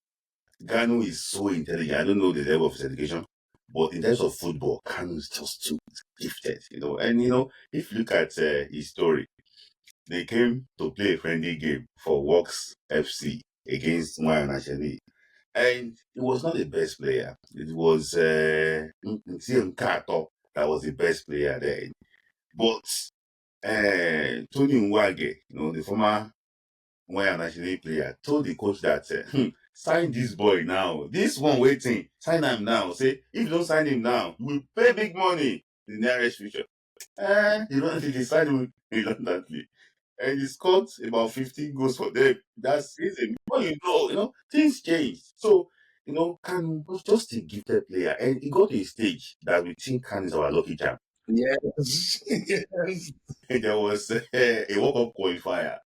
Kanu is so intelligent. I don't know the level of his education, but in terms of football, Kanu is just too gifted. And if you look at his story, they came to play a friendly game for Works FC against Nwankwo, and he was not the best player. It was Ntiem Kato that was the best player there. But Tony Nwage, the former when an national player told the coach that sign this boy now. This one waiting, sign him now. Say if you don't sign him now, you will pay big money in the nearest future. You don't think he signed him reluctantly. And he scored about 15 goals for them that season. Before things changed. So Kanu was just a gifted player, and he got to a stage that we think Kanu is our lucky charm. Yes. Yes. There was a World Cup qualifier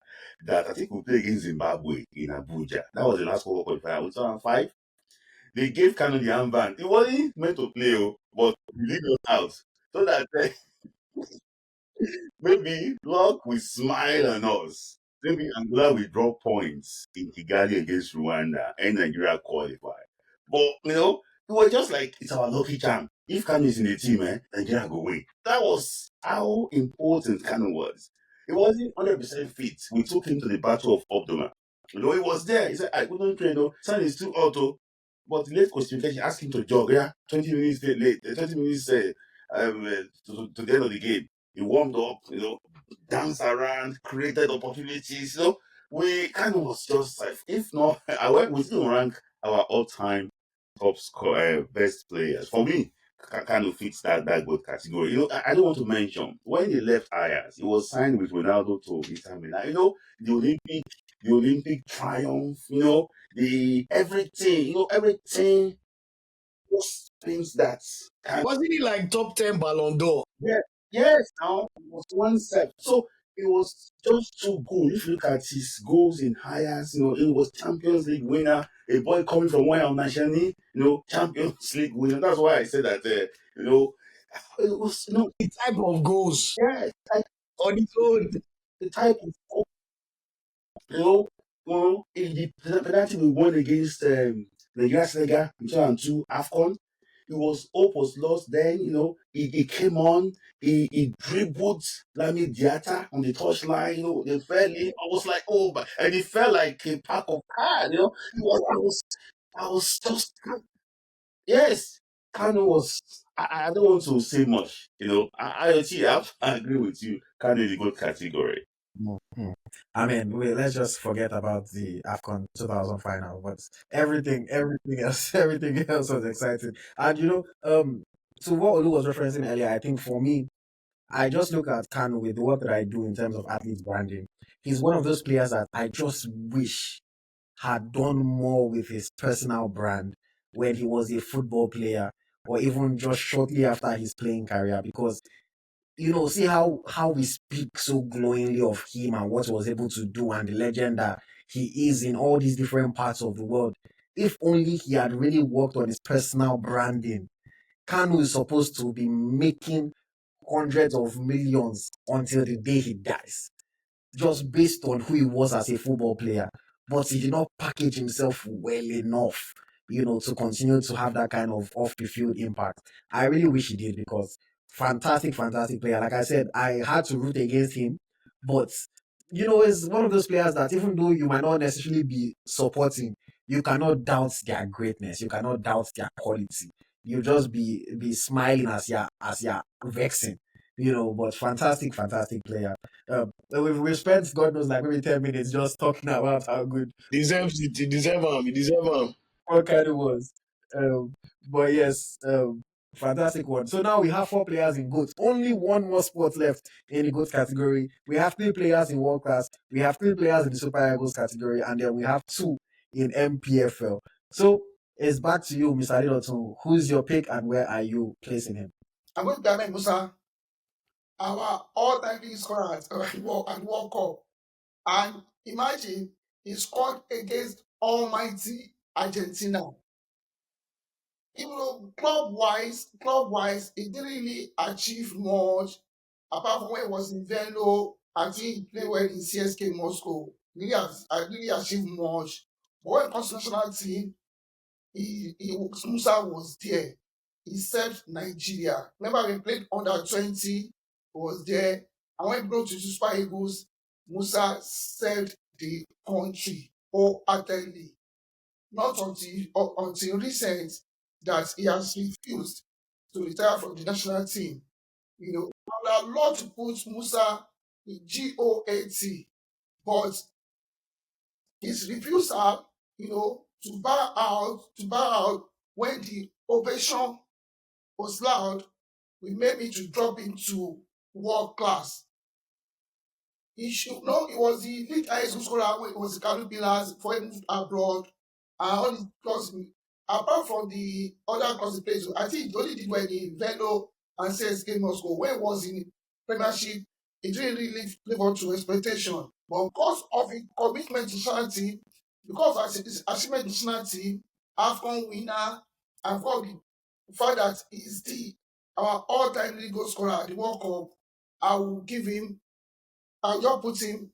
that I think we played against Zimbabwe in Abuja. That was the last World Cup qualifier. We 2005. They gave Kanu the armband. It wasn't meant to play, but we leave it out so that maybe luck will smile on us. Maybe Angola will drop points in Kigali against Rwanda and Nigeria qualify. But it was just like it's our lucky charm. If Kanu is in the team, Nigeria go win. That was how important Kanu was. It wasn't 100% fit. We took him to the battle of Obdoma. He was there. He said, I couldn't train. Sun is too auto. But the late classification asked him to jog. Yeah, 20 minutes late. 20 minutes to the end of the game. He warmed up, danced around, created opportunities. We kind of was just like, if not, we still rank our all-time top score, best players. For me, kind of fits that good category. I don't want to mention when he left Ajax, he was signed with Ronaldo to Inter Milan. The Olympic triumph. The everything. Everything. Those things that Wasn't he like top 10 Ballon d'Or? yeah, yes, now it was one step. So it was just too good. If you look at his goals in highest, it was Champions League winner, a boy coming from one Nashani, Champions League winner. That's why I said that, it was, The type of goals yeah, on its own. the type of goal, in the penalty we won against Nigeria's Lega in 2002 AFCON. Hope was lost then, he came on, he dribbled Lami Diata on the touchline, they fell in. I was like, oh, and it felt like a pack of cards, I was just, yes, Kano was, I don't want to say much, I agree with you. Kano is a good category. Mhm. I mean, let's just forget about the AFCON 2000 final, but everything else, everything else was exciting. And to what Olu was referencing earlier, I think for me, I just look at Kanu with the work that I do in terms of athletes branding. He's one of those players that I just wish had done more with his personal brand when he was a football player or even just shortly after his playing career, because see how we speak so glowingly of him and what he was able to do and the legend that he is in all these different parts of the world. If only he had really worked on his personal branding. Kanu is supposed to be making hundreds of millions until the day he dies, just based on who he was as a football player. But he did not package himself well enough, to continue to have that kind of off the field impact. I really wish he did, because fantastic, fantastic player. Like I said, I had to root against him, but it's one of those players that even though you might not necessarily be supporting, you cannot doubt their greatness. You cannot doubt their quality. You just be smiling as you're vexing. But fantastic, fantastic player. We spent God knows like maybe 10 minutes just talking about how good Deserves it. He deserve him. He deserve him. Paul Kanu was. But yes, fantastic one. So now we have 4 players in GOAT. Only one more spot left in the GOAT category. We have 3 players in World Class. We have 3 players in the Super Eagles category, and then we have 2 in MPFL. So it's back to you, Mr. Littleton. Who's your pick and where are you placing him? I'm going to be Ahmed Musa, our all-time leading scorer at World Cup. And imagine he scored against almighty Argentina. Even though club-wise, he didn't really achieve much. Apart from when he was in Velo, I think he played well in CSK Moscow. I really achieved much. But when it comes to national team, Musa was there. He served Nigeria. Remember, we played under 20, he was there. And when he brought to Super Eagles, Musa served the country wholeheartedly. Not until recent that he has refused to retire from the national team. I would have loved to put Musa in GOAT, but his refusal, to bow out when the ovation was loud, we made me to drop into world class. He should know he was the league highest goal scorer when it was the Kanu Pillars before he moved abroad. And all his plus apart from the other clubs he played, I think he only did well in Velo and CSK Moscow. When he was in Premiership, he didn't really live up to expectation. But because of his commitment to national team, because of his achievement to national team, AFCON winner, and for the fact that he's our all-time league goal scorer at the World Cup, I will give him, I'll just put him,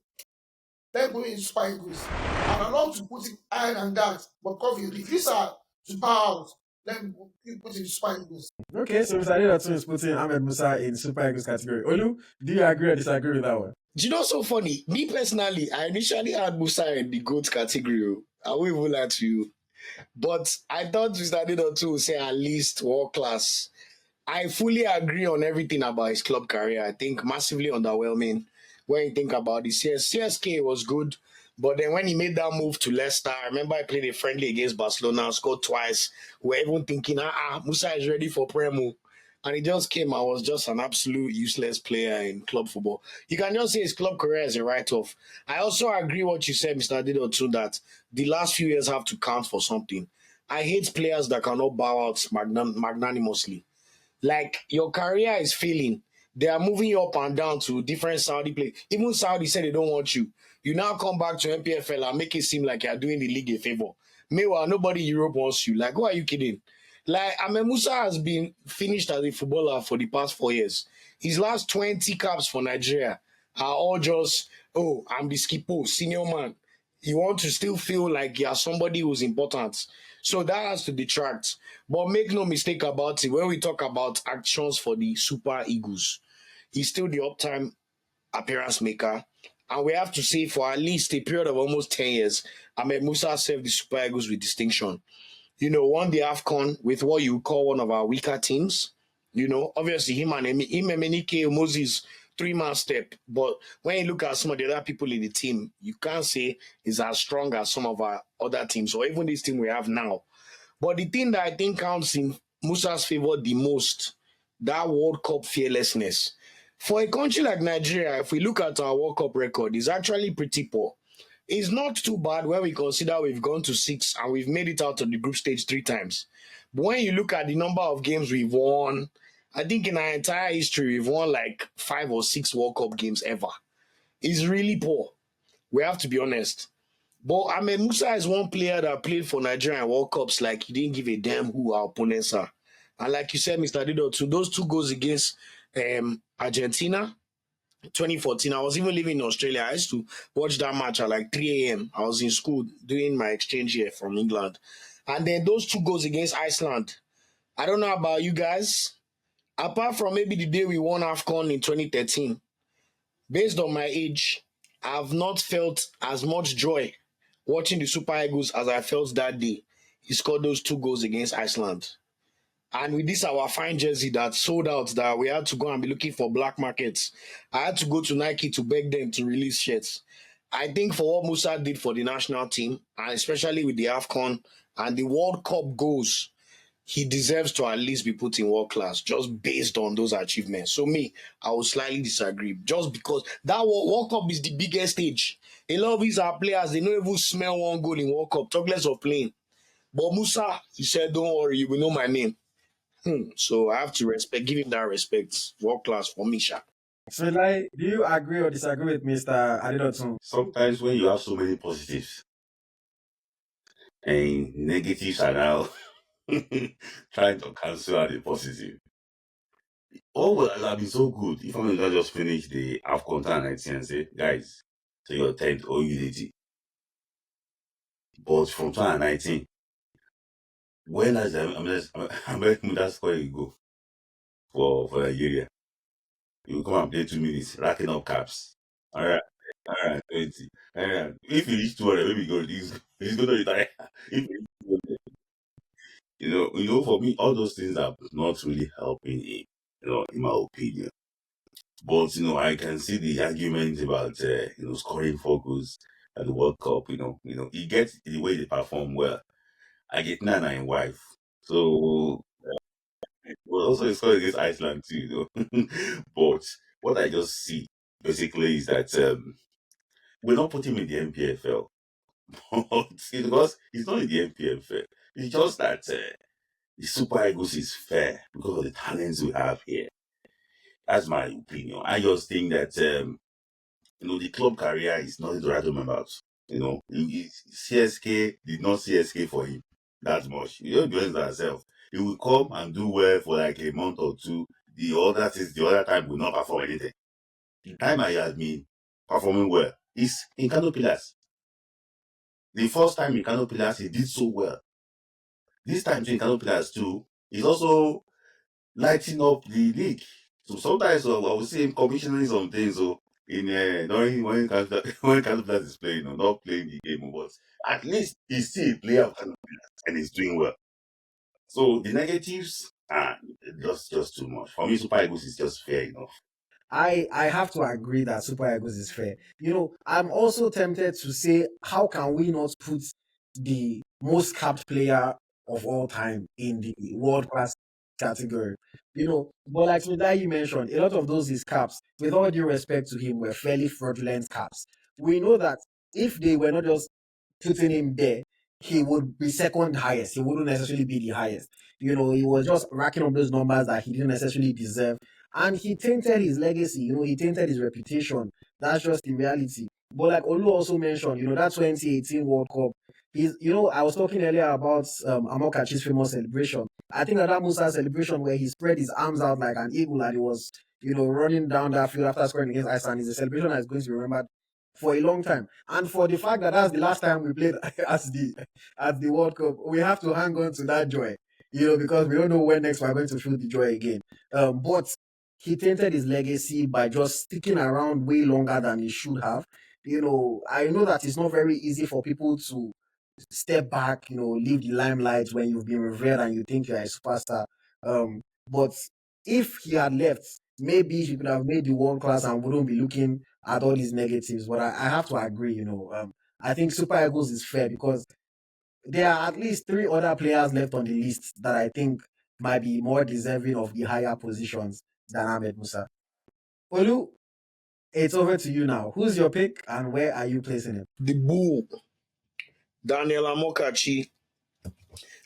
then put him in Super Eagles. And I love to put him higher than that, but because he refused to bow out, then we put him in Super Eagles. Okay, so Mr. Adeotun is putting Ahmed Musa in Super Eagles category. Olu, do you agree or disagree with that one? Do you know so funny? Me personally, I initially had Musa in the GOAT category. I will even lie to you. But I thought Mr. Adeotun would say at least world class. I fully agree on everything about his club career. I think massively underwhelming when you think about it. CSK was good, but then when he made that move to Leicester, I remember I played a friendly against Barcelona, scored twice. We were even thinking, Musa is ready for Premo. And he just came. I was just an absolute useless player in club football. You can just say his club career is a write-off. I also agree what you said, Mr. Dido, that the last few years have to count for something. I hate players that cannot bow out magnanimously. Like your career is failing. They are moving you up and down to different Saudi play. Even Saudi said they don't want you. You now come back to NPFL and make it seem like you're doing the league a favor. Meanwhile, nobody in Europe wants you. Like, who are you kidding? Like, Ahmed Musa has been finished as a footballer for the past 4 years. His last 20 caps for Nigeria are all just, oh, I'm the skipper, senior man. You want to still feel like you're somebody who's important. So that has to detract. But make no mistake about it, when we talk about actions for the Super Eagles, he's still the uptime appearance maker. And we have to say for at least a period of almost 10 years, Ahmed Musa served the Super Eagles with distinction. Won the AFCON with what you call one of our weaker teams. Obviously him and Emenike Moses 3-man step. But when you look at some of the other people in the team, you can't say he's as strong as some of our other teams or even this team we have now. But the thing that I think counts in Musa's favor the most, that World Cup fearlessness. For a country like Nigeria, if we look at our World Cup record, it's actually pretty poor. It's not too bad when we consider we've gone to 6 and we've made it out of the group stage 3 times. But when you look at the number of games we've won, I think in our entire history, we've won like 5 or 6 World Cup games ever. It's really poor. We have to be honest. But Ahmed Musa is one player that played for Nigerian World Cups like he didn't give a damn who our opponents are. And like you said, Mr. Dido, to those 2 goals against Argentina, 2014, I was even living in Australia. I used to watch that match at like 3 a.m. I was in school doing my exchange here from England. And then those 2 goals against Iceland. I don't know about you guys. Apart from maybe the day we won AFCON in 2013, based on my age, I have not felt as much joy watching the Super Eagles as I felt that day. He scored those 2 goals against Iceland. And with this our fine jersey that sold out, that we had to go and be looking for black markets. I had to go to Nike to beg them to release shirts. I think for what Musa did for the national team, and especially with the AFCON and the World Cup goals, he deserves to at least be put in world class just based on those achievements. So me, I will slightly disagree just because that World Cup is the biggest stage. A lot of these are players, they don't even smell one goal in World Cup, talk less of playing. But Musa, he said, don't worry, you will know my name. So I have to give him that respect. World class for Misha. So, like, do you agree or disagree with Mr. Adeotun? Sometimes when you have so many positives and negatives are now trying to cancel out the positive. Oh, well, have been so good. If I'm just finish the AFCON 2019 and say, guys, so your 10th or unity. But from 2019, when has Ahmed Musa scored a goal for Nigeria? You will come and play 2 minutes, racking up caps. All right, 20. All right. If he reach 200, maybe he's going to retire. If he reach 200, for me, all those things are not really helping him, in my opinion. But I can see the argument about scoring 4 goals at the World Cup. He gets the way they perform well. I get Nana and wife. So well, also he scored against Iceland too, But what I just see basically is that we're not putting him in the NPFL. Because he's not in the NPFL. It's just that the Super Eagles is fair because of the talents we have here. That's my opinion. I just think that the club career is nothing to write home about. CSK did not CSK for him that much. You don't do it yourself. He will come and do well for like a month or two. The other time will not perform anything. The time I had been performing well is in Kano Pillars. The first time in Kano Pillars, he did so well. This time in Kano Pillars too, he's also lighting up the league. So sometimes I will see him commissioning some things. So in during when Kano Pillars is playing, not playing the game, but at least he's still a player of Kano Pillars and he's doing well. So the negatives are just too much. For me, Super Eagles is just fair enough. I have to agree that Super Eagles is fair. I'm also tempted to say, how can we not put the most capped player of all time in the world class category? But like you mentioned, a lot of those his caps, with all due respect to him, were fairly fraudulent caps. We know that if they were not just putting him there, he would be second highest. He wouldn't necessarily be the highest. He was just racking up those numbers that he didn't necessarily deserve. And he tainted his legacy, he tainted his reputation. That's just the reality. But like Olu also mentioned, that 2018 World Cup, I was talking earlier about Amokachi's famous celebration. I think that Musa celebration where he spread his arms out like an eagle and he was, running down that field after scoring against Iceland is a celebration that is going to be remembered for a long time. And for the fact that that's the last time we played at the World Cup, we have to hang on to that joy, because we don't know when next we're going to feel the joy again. But he tainted his legacy by just sticking around way longer than he should have. I know that it's not very easy for people to step back, leave the limelight when you've been revered and you think you're a superstar. But if he had left, maybe he could have made the world class and wouldn't be looking at all these negatives. But I have to agree, I think Super Eagles is fair because there are at least three other players left on the list that I think might be more deserving of the higher positions than Ahmed Musa. Olu, it's over to you now. Who's your pick and where are you placing him? The bull, Daniel Amokachi.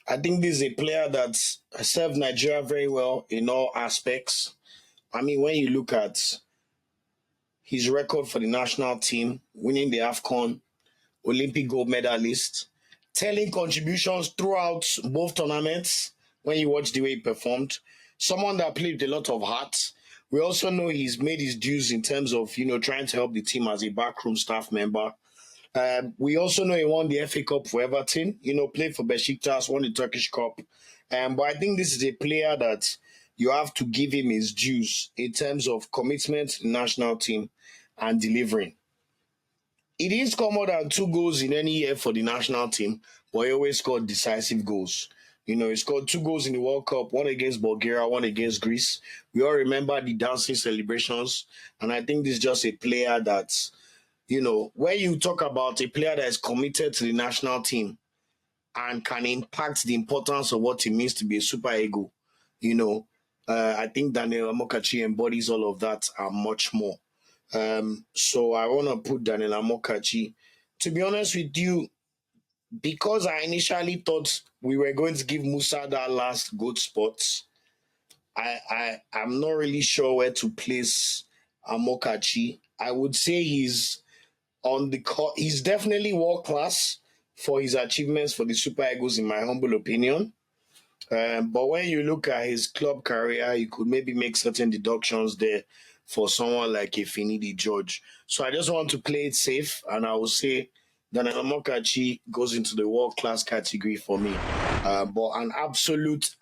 I think this is a player that served Nigeria very well in all aspects. I mean, when you look at his record for the national team, winning the AFCON, Olympic gold medalist, telling contributions throughout both tournaments when you watch the way he performed, someone that played with a lot of heart. We also know he's made his dues in terms of, trying to help the team as a backroom staff member. We also know he won the FA Cup for Everton, played for Besiktas, won the Turkish Cup. But I think this is a player that you have to give him his dues in terms of commitment to the national team and delivering. He didn't score more than 2 goals in any year for the national team, but he always scored decisive goals. He scored 2 goals in the World Cup, one against Bulgaria, one against Greece. We all remember the dancing celebrations, and I think this is just a player that, when you talk about a player that is committed to the national team and can impact the importance of what it means to be a super ego, I think Daniel Amokachi embodies all of that and much more. So I want to put Daniel Amokachi. To be honest with you, because I initially thought we were going to give Musa that last good spot, I'm not really sure where to place Amokachi. I would say he's on the he's definitely world class for his achievements for the Super Eagles, in my humble opinion. But when you look at his club career, you could maybe make certain deductions there for someone like a Finidi George. So I just want to play it safe, and I will say that Amokachi goes into the world class category for me. But an absolute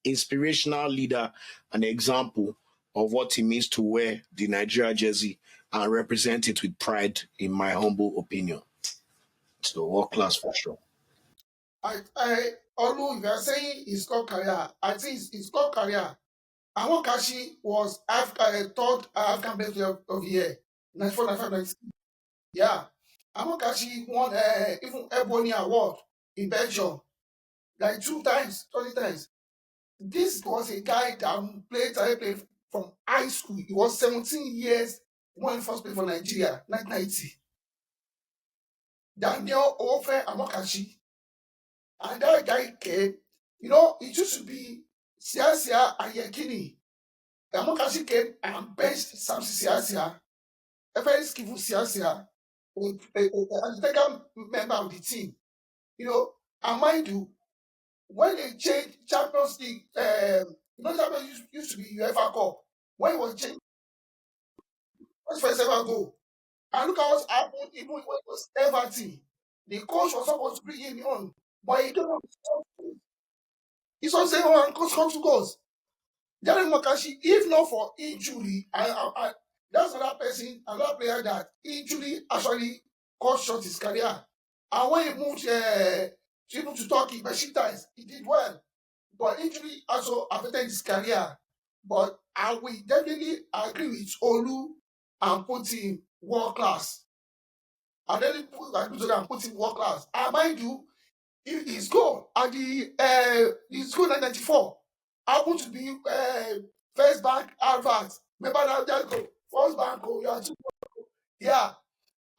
inspirational leader, an example of what it means to wear the Nigeria jersey and represent it with pride, in my humble opinion. It's the world class for sure. Although if you are saying his club career, I think his club career, Amokachi was third African player of the year, 94, 95, 96. Yeah. Amokachi won even Ebony Award in Belgium, like 2 times, 30 times. This was a guy that started playing from high school. He was 17 years when he first played for Nigeria, 1990. Daniel Ofe Amokachi. And that guy came, it used to be Sia and Yekini. Amokachi came and benched Samson Sia, a very skillful Sia, a technical member of the team. And mind you, when they changed Champions League, Champions used to be UEFA Cup. When it was changed, first ever goal. And look at what happened even when it was Everton. The coach was supposed to bring him on, but he don't know. He's not saying, oh, and coach come to goals. Darren Makashi, if not for injury, that's another player that injury actually cut short his career. And when he moved to Turkey, Besiktas, he did well. But injury also affected his career. But I will definitely agree with Olu and put him world class. I really agree with Olu and put him world class. And mind you, his goal at his goal 1994 happened to be First Bank advert. Remember that goal? First Bank goal, yeah.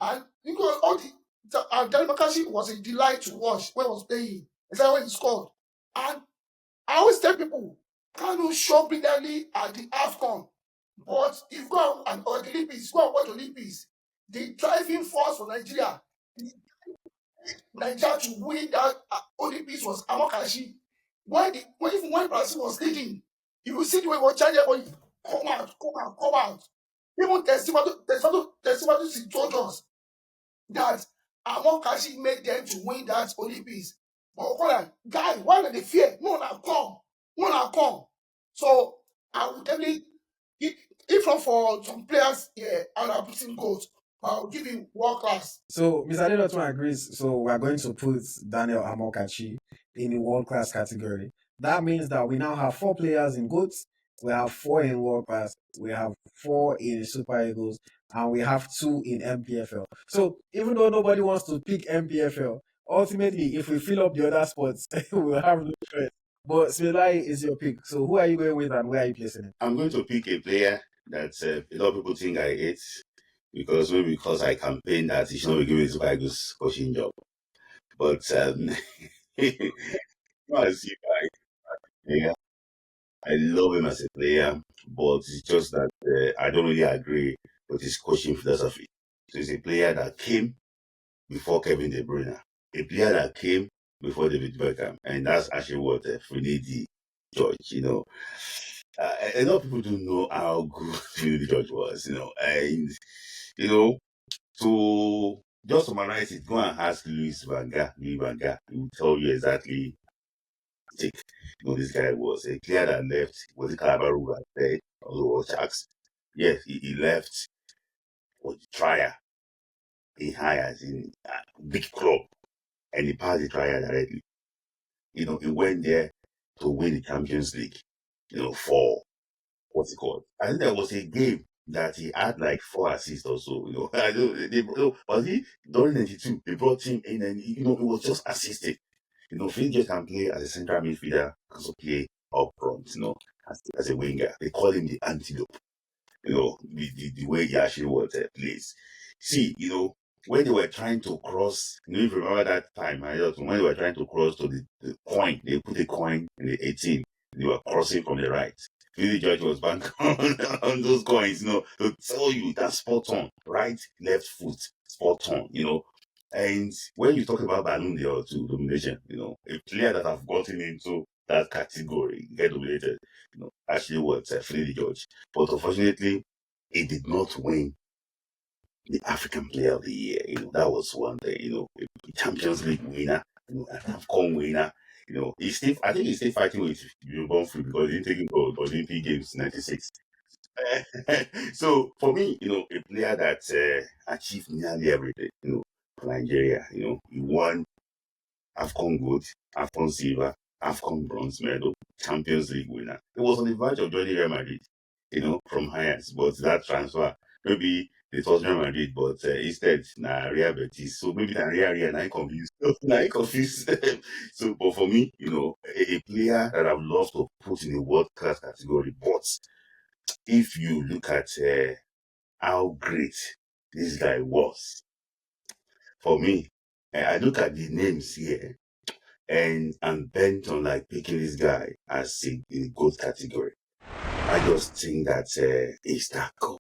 And because all the Danny Makashi was a delight to watch when he was playing, especially when he scored. And I always tell people, Kanu shot brilliantly at the AFCON, but if you go and or the Olympics, go and watch Olympics, the driving force for Nigeria to win that Olympics was Amokachi. Even when Brazil was leading, you will see the way he was charging everybody, come out. Even Teslim told us that Amokachi made them to win that Olympics. But guy, why do they fear? No, now come. So I would definitely, if not for some players here, I would have put him goals. I will give him world class. So Mr. Adedotum agrees. So we're going to put Daniel Amokachi in the world class category. That means that we now have 4 players in GOATs, we have 4 in world class, we have 4 in Super Eagles, and we have 2 in MPFL. So even though nobody wants to pick MPFL, ultimately, if we fill up the other spots, we'll have no choice. But Smilai is your pick. So who are you going with and where are you placing it? I'm going to pick a player that a lot of people think I hate because I campaigned that he should not be given Super Eagles coaching job. But I love him as a player, but it's just that I don't really agree with his coaching philosophy. So he's a player that came before Kevin De Bruyne, a player that came before David Beckham, and that's actually what Finidi George, a lot of people don't know how good Finidi George was, and to just summarize it, go and ask Louis Van Gaal, he will tell you exactly thick. This guy was a player that left, was it Calabaru that there, although was Sharks. Yes, he left for the trial. He hires in a big club and he passed the trial directly. He went there to win the Champions League, for what's it called? I think there was a game that he had like 4 assists or so, I don't, but he during 92, they brought him in and it was just assisted. Phil just can play as a central midfielder, can also play up front, as a winger. They call him the antidote, the way he actually was plays. See, when they were trying to cross, if you remember that time, when they were trying to cross to the coin, they put a coin in the 18, they were crossing from the right. Finidi George was back on those coins, to tell you that spot on, right, left foot, spot on, And when you talk about Balloon or to domination, a player that have gotten into that category, get dominated, actually was Finidi George. But unfortunately, he did not win the African Player of the Year. That was one thing, a Champions League winner, an AFCON winner. I think he's still fighting with Bonfrey because he didn't take him to Olympic Games 96. So for me, a player that achieved nearly everything, for Nigeria, he won AFCON gold, AFCON silver, AFCON bronze medal, Champions League winner. He was on the verge of joining Real Madrid, from Highlands, but that transfer, maybe they thought Real Madrid, but instead, Real Betis. So maybe Real, I confused. I confused. So, but for me, a player that I've loved to put in a world class category, but if you look at how great this guy was, for me, I look at the names here. and I'm bent on like picking this guy as in the GOAT category. I just think that he's that good.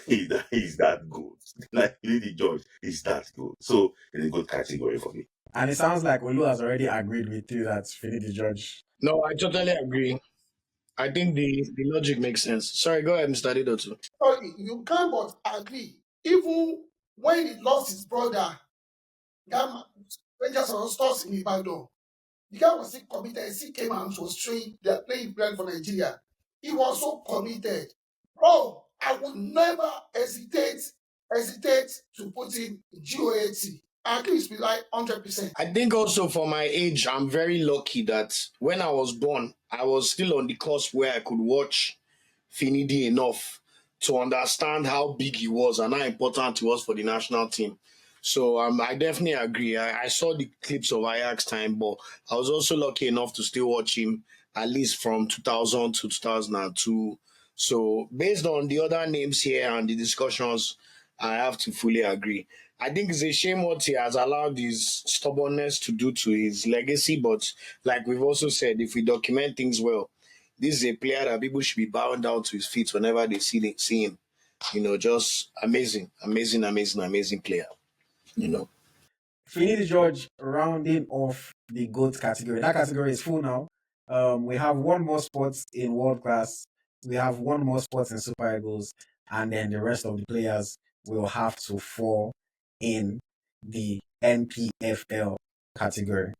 He's that good. Like Finidi George is that good. So in the GOAT category for me. And it sounds like Olu has already agreed with you that Finidi George. No, I totally agree. I think the logic makes sense. Sorry, go ahead, Mr. Didotu. Sorry, you can't but agree. Even when he lost his brother, that man, Rangers was stars in Ibadan. The guy was still committed. He still came and was showing they are playing brand for Nigeria. He was so committed. Bro, I would never hesitate to put in GOAT. At least be like 100%. I think also for my age, I'm very lucky that when I was born, I was still on the cusp where I could watch Finidi enough to understand how big he was and how important he was for the national team. So I definitely agree. I saw the clips of Ajax time, but I was also lucky enough to still watch him at least from 2000 to 2002. So based on the other names here and the discussions, I have to fully agree. I think it's a shame what he has allowed his stubbornness to do to his legacy, but like we've also said, if we document things well, this is a player that people should be bowing down to his feet whenever they see him. Just amazing, amazing, amazing, amazing player. You know. Finidi George rounding off the GOAT category. That category is full now. We have one more spot in world class. We have one more spot in Super Eagles, and then the rest of the players will have to fall in the NPFL category.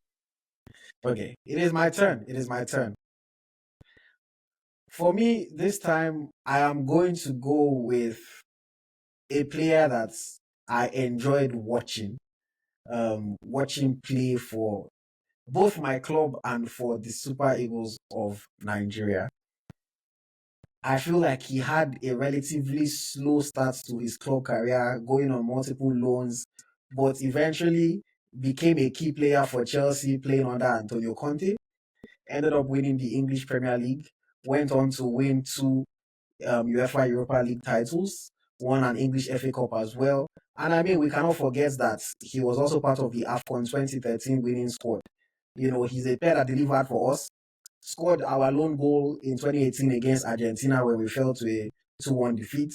Okay, it is my turn. It is my turn. For me, this time I am going to go with a player that I enjoyed watching play for both my club and for the Super Eagles of Nigeria. I feel like he had a relatively slow start to his club career, going on multiple loans, but eventually became a key player for Chelsea, playing under Antonio Conte. Ended up winning the English Premier League, went on to win two UEFA Europa League titles, won an English FA Cup as well. And I mean, we cannot forget that he was also part of the AFCON 2013 winning squad. He's a player that delivered for us, scored our lone goal in 2018 against Argentina when we fell to a 2-1 defeat.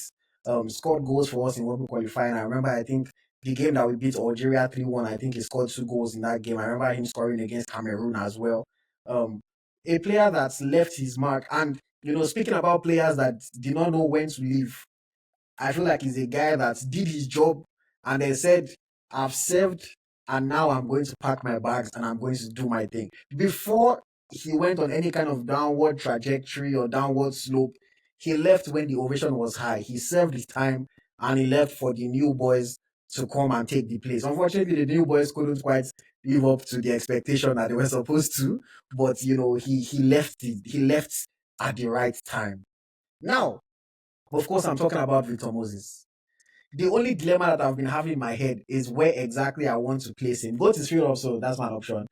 Scored goals for us in World Cup qualifying. I remember, I think, the game that we beat Algeria 3-1, I think he scored 2 goals in that game. I remember him scoring against Cameroon as well. A player that's left his mark. And, speaking about players that did not know when to leave, I feel like he's a guy that did his job and then said, I've served and now I'm going to pack my bags and I'm going to do my thing. Before he went on any kind of downward trajectory or downward slope, he left when the ovation was high. He served his time and he left for the new boys to come and take the place. Unfortunately, the new boys couldn't quite live up to the expectation that they were supposed to, but he left at the right time. Now, of course, I'm talking about Victor Moses. The only dilemma that I've been having in my head is where exactly I want to place him. Both is field up, so that's my option.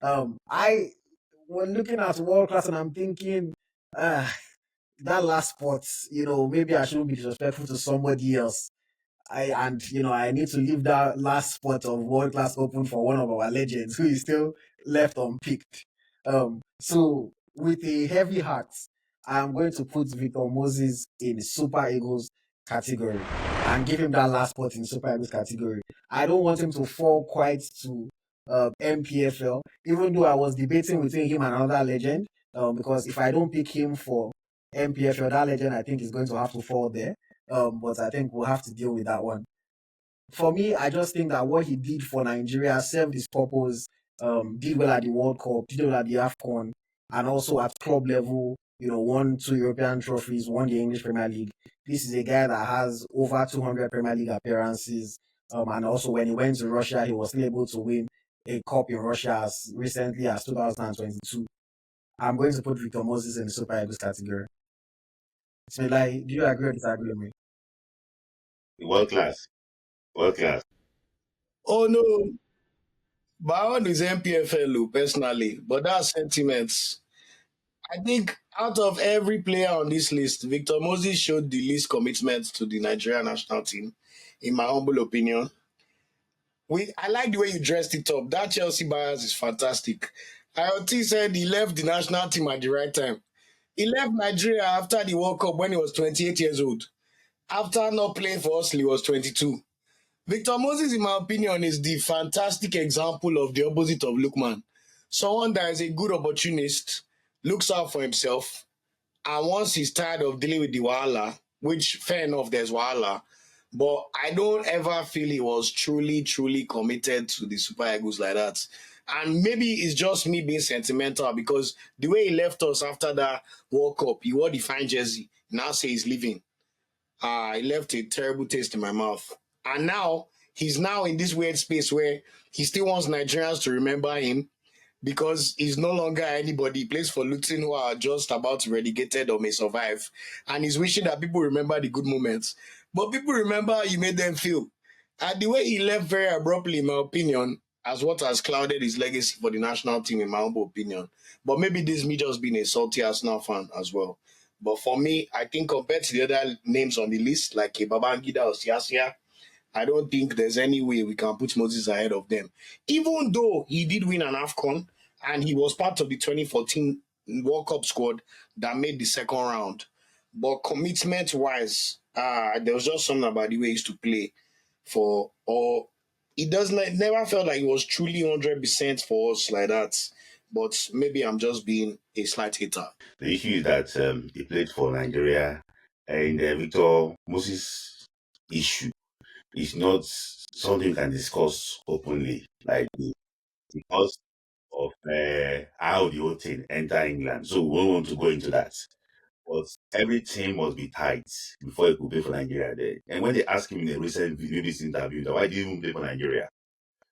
I was looking at world class and I'm thinking, that last spot, maybe I shouldn't be disrespectful to somebody else. I need to leave that last spot of world class open for one of our legends who is still left unpicked. So with a heavy heart, I'm going to put Victor Moses in Super Eagles category and give him that last spot in Super Eagles category. I don't want him to fall quite to MPFL, even though I was debating between him and another legend. Because if I don't pick him for MPFL, that legend I think is going to have to fall there. But I think we'll have to deal with that one. For me, I just think that what he did for Nigeria served his purpose, did well at the World Cup, did well at the AFCON, and also at club level, won 2 European trophies, won the English Premier League. This is a guy that has over 200 Premier League appearances. And also when he went to Russia, he was still able to win a cup in Russia as recently as 2022. I'm going to put Victor Moses in the Super Eagles category. Like, do you agree or disagree with me? World class. World class. Oh no, my own is MPFL personally, but that's sentiments. I think out of every player on this list, Victor Moses showed the least commitment to the Nigerian national team, in my humble opinion. I like the way you dressed it up. That Chelsea bias is fantastic. IoT said he left the national team at the right time. He left Nigeria after the World Cup when he was 28 years old. After not playing for us, he was 22. Victor Moses, in my opinion, is the fantastic example of the opposite of Lookman. Someone that is a good opportunist, looks out for himself, and once he's tired of dealing with the wahala, which fair enough, there's wahala, but I don't ever feel he was truly, truly committed to the Super Eagles like that. And maybe it's just me being sentimental because the way he left us after that World Cup, he wore the fine jersey. Now say he's leaving. It left a terrible taste in my mouth. And now he's now in this weird space where he still wants Nigerians to remember him because he's no longer anybody. He plays for Luton, who are just about relegated or may survive. And he's wishing that people remember the good moments. But people remember how you made them feel. And the way he left very abruptly, in my opinion, as what has clouded his legacy for the national team, in my humble opinion. But maybe this is me just being a salty Arsenal fan as well. But for me, I think compared to the other names on the list, like Babangida or Siasia, I don't think there's any way we can put Moses ahead of them. Even though he did win an AFCON and he was part of the 2014 World Cup squad that made the second round. But commitment wise, there was just something about the way he used to play for, or it doesn't, never felt like it was truly 100% for us like that. But maybe I'm just being a slight hater. The issue is that he played for Nigeria, and Victor Moses' issue is not something you can discuss openly, like because of how the whole thing enter England. So we don't want to go into that. But everything must be tight before he could play for Nigeria there. And when they asked him in a recent BBC interview, that why did you play for Nigeria?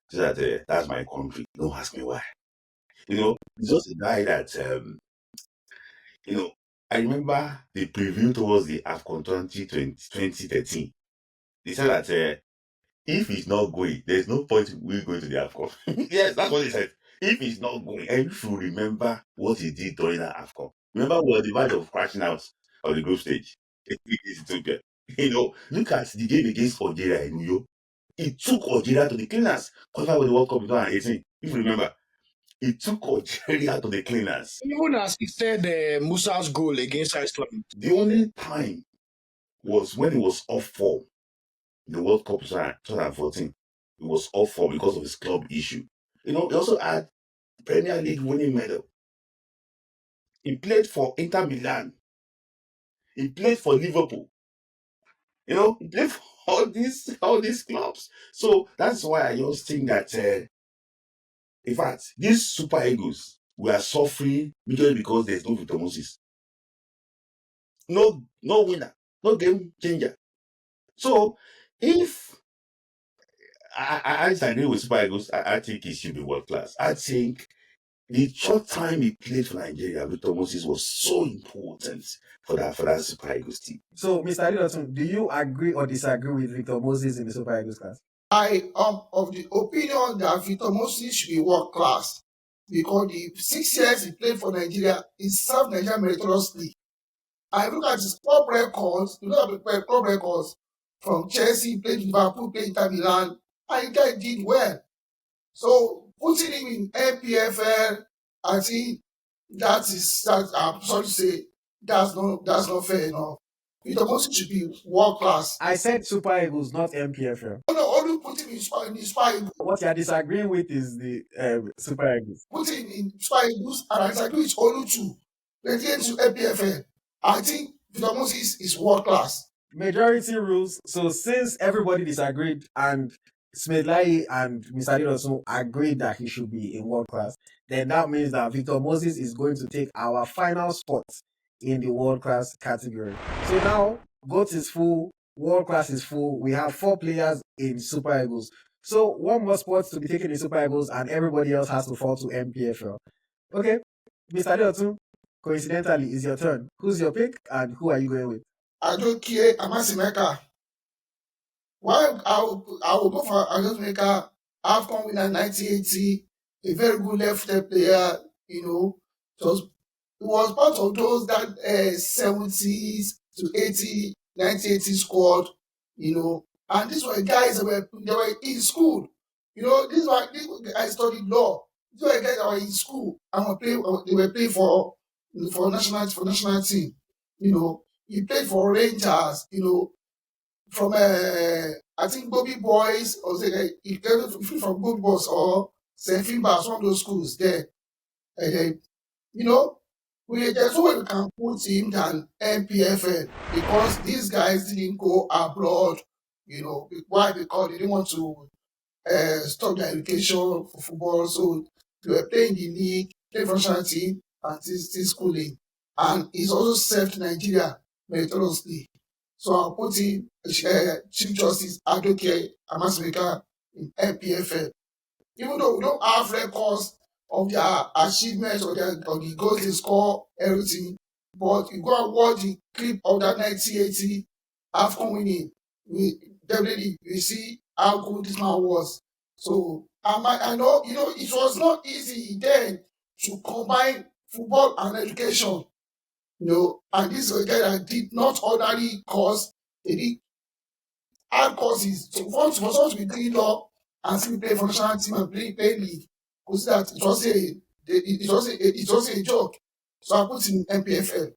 He said that that's my country. Don't ask me why. He's just a guy that I remember the preview towards the AFCON 2013. They said that if he's not going, there's no point in we going to the AFCON. Yes, that's what they said. If he's not going, and you should remember what he did during that AFCON. Remember we were the verge of crashing out on the group stage against Ethiopia. Look at the game against Algeria in New York. He took Algeria to the cleaners. Qualified with the World Cup in 2018. If you remember, he took Algeria to the cleaners. Even as he said Musa's goal against Iceland. The only time was when he was off form. The World Cup 2014. He was off form because of his club issue. He also had Premier League winning medal. He played for Inter Milan. He played for Liverpool. He played for all these clubs. So that's why I just think that in fact, these Super Eagles were suffering mainly because there's no Victor Moses. No winner, no game changer. So if I disagree with Super Eagles, I think he should be world class. I think the short time he played for Nigeria, Victor Moses was so important for that Super Eagles team. So, Mr. Littleton, do you agree or disagree with Victor Moses in the Super Eagles class? I am of the opinion that Victor Moses should be world class because the 6 years he played for Nigeria, he served Nigeria meritoriously. I look at his club records, club records from Chelsea, played Liverpool, played Inter Milan, and the guy did well. So putting him in NPFL, I think I'm sorry to say, that's not fair enough. Victor Moses should be world class. I said Super Eagles, not MPFL. No, only put him in Super Eagles. What you are disagreeing with is the Super Eagles. Put him in Super Eagles, and I disagree with Olutu. Let's get to MPFL. I think Victor Moses is world class. Majority rules. So since everybody disagreed and Smedlai and Mr. Littleton agreed that he should be in world class, then that means that Victor Moses is going to take our final spot in the world class category. So now, GOAT is full, world class is full. We have 4 players in Super Eagles. So one more spot to be taken in Super Eagles, and everybody else has to fall to MPFL. Okay, Mr. Littleton, coincidentally, it's your turn. Who's your pick, and who are you going with? Adokie Amasimeka. Why I will go for Adokie AFCON winner 1980, a very good left-footed player, So he was part of those that 70s to 80, 1980 squad, and these were guys that were in school. This I studied law. So I get in school and they were playing for national team. He played for Rangers. From I think Bobby Boys or he played from Bobby Boys or St. Finbar's, one of those schools there. And then, you know, there's no way we can put him than NPFL because these guys didn't go abroad. Why? Because they didn't want to stop their education for football. So they were playing the league, playing for national team, and still schooling. And he's also served Nigeria meritoriously. So I'll put in Chief Justice Adoke Amasmeka in NPFL. Even though we don't have records of their achievements or the goals they score, everything, but you go and watch the clip of that 1980 AFCON winning, we see how good this man was. So I know, it was not easy then to combine football and education, and this was a guy that did not ordinary course, they did hard courses. So for someone to be doing law and still play for national team and play league, because that it was a joke. So I put in MPFL.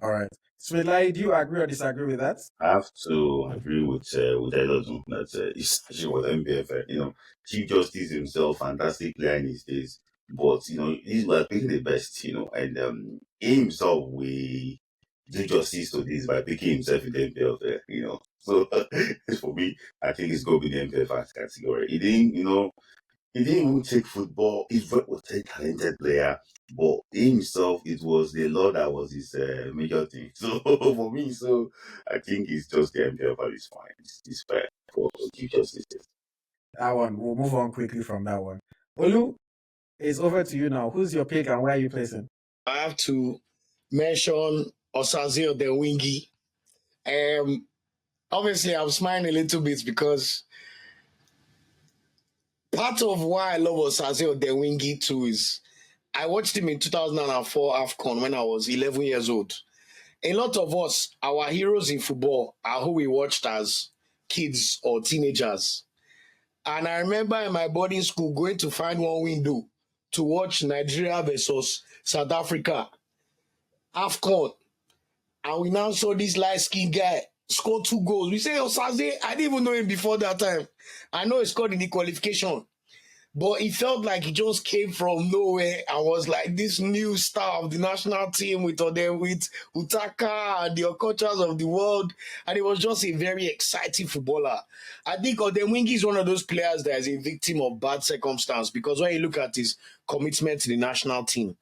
All right. Smelai, do you agree or disagree with that? I have to agree with Elodun that it's actually was MPFL. Chief Justice himself, fantastic player in his days, but these were picking the best. And he himself we do justice to this by picking himself in the MPFL. So for me, I think it's going to be the MPFL category. He didn't even take football. He's a talented player, but himself, it was the law that was his major thing. So for me, I think it's just the MPL, but it's fine. It's fair for Chief Justice. That one, we'll move on quickly from that one. Olu, it's over to you now. Who's your pick and where are you placing? I have to mention Osazio Dewingi. Obviously, I'm smiling a little bit because part of why I love Osazio Dewingi too is I watched him in 2004 AFCON when I was 11 years old. A lot of us, our heroes in football, are who we watched as kids or teenagers. And I remember in my boarding school going to find one window to watch Nigeria versus South Africa AFCON. And we now saw this light-skinned guy score 2 goals. We say, Osaze, I didn't even know him before that time. I know he scored in the qualification. But it felt like he just came from nowhere and was like this new star of the national team with Utaka and the Okochas of the world. And he was just a very exciting footballer. I think Odemwingie is one of those players that is a victim of bad circumstance because when you look at his commitment to the national team,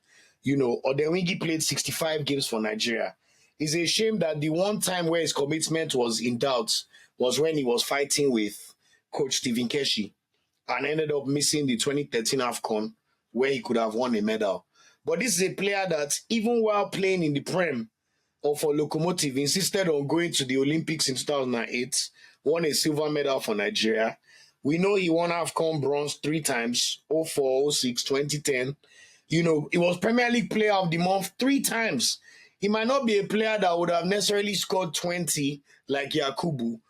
Odemwingie played 65 games for Nigeria. It's a shame that the one time where his commitment was in doubt was when he was fighting with Coach Stephen Keshi and ended up missing the 2013 AFCON where he could have won a medal. But this is a player that, even while playing in the Prem or for Locomotive, insisted on going to the Olympics in 2008, won a silver medal for Nigeria. We know he won AFCON bronze 3 times, 04, 06, 2010. He was Premier League Player of the Month 3 times. He might not be a player that would have necessarily scored 20 like Yakubu,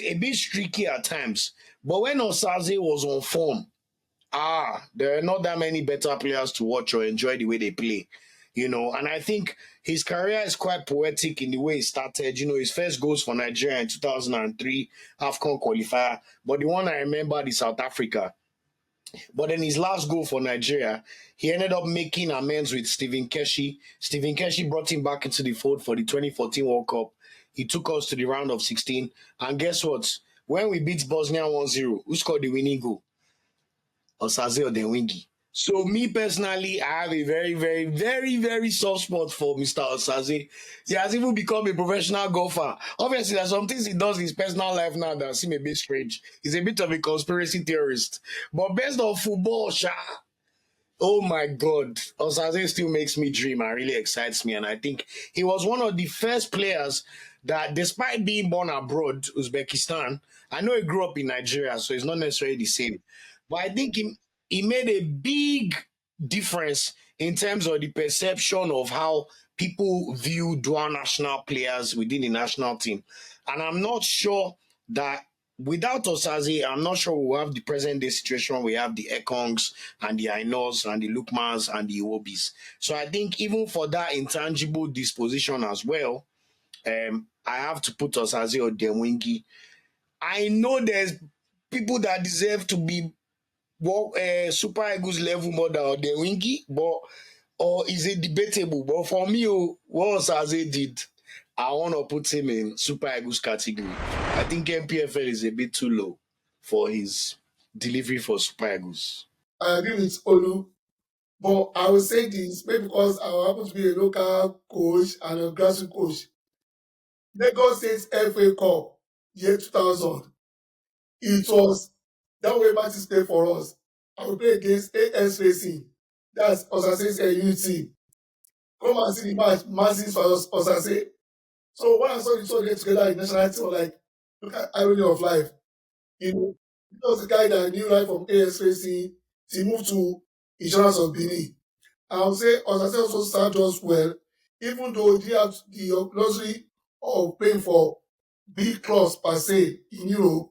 a bit streaky at times. But when Osaze was on form, there are not that many better players to watch or enjoy the way they play. And I think his career is quite poetic in the way he started. His first goals for Nigeria in 2003, AFCON qualifier. But the one I remember is South Africa. But then his last goal for Nigeria, he ended up making amends with Stephen Keshi. Stephen Keshi brought him back into the fold for the 2014 World Cup. He took us to the round of 16. And guess what? When we beat Bosnia 1-0, who scored the winning goal? Osaze Odemwingie. So me personally, I have a very, very, very, very soft spot for Mr. Osaze. He has even become a professional golfer. Obviously, there's some things he does in his personal life now that seem a bit strange. He's a bit of a conspiracy theorist. But based on football, oh my God, Osaze still makes me dream and really excites me. And I think he was one of the first players that, despite being born abroad, Uzbekistan, I know he grew up in Nigeria, so it's not necessarily the same. But I think he made a big difference in terms of the perception of how people view dual national players within the national team. And I'm not sure that without Osaze, I'm not sure we'll have the present day situation. We have the Ekongs and the Ainos and the Lukmans and the Iwobis. So I think even for that intangible disposition as well, I have to put Osaze or Demwingi. I know there's people that deserve to be Super Eagles level more than Odewingi, but or is it debatable? But for me, what Osaze did, I want to put him in Super Eagles category. I think NPFL is a bit too low for his delivery for Super Eagles. I agree with Olu, but I will say this maybe because I happen to be a local coach and a grassroots coach. Lagos State FA Cup year 2000, it was that way Martins played for us. I will play against AS Racing. That's Osase's youth team. Come and see the match, Martins versus Osase. So when I saw the two of them together in national team, I was like, look at irony of life. You know, he was the guy that knew right from AS Racing. He moved to Insurance of Benin. I would say Osase also served us well, even though he didn't have the luxury of paying for big clubs per se in Europe.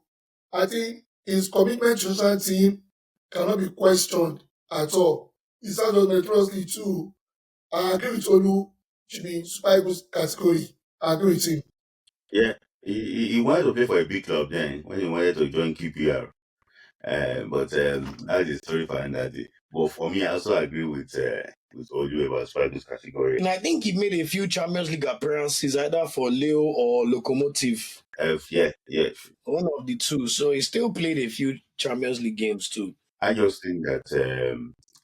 I think his commitment to the national team cannot be questioned at all. He served us meritoriously too. I agree with Olu, should be in Super Eagles category. I agree with him. Yeah, he wanted to play for a big club then when he wanted to join QPR. But that's the story for another day. But for me, I also agree with Olu about Spiders category. And I think he made a few Champions League appearances either for Leo or Lokomotiv. Yeah. One of the two. So he still played a few Champions League games too. I just think that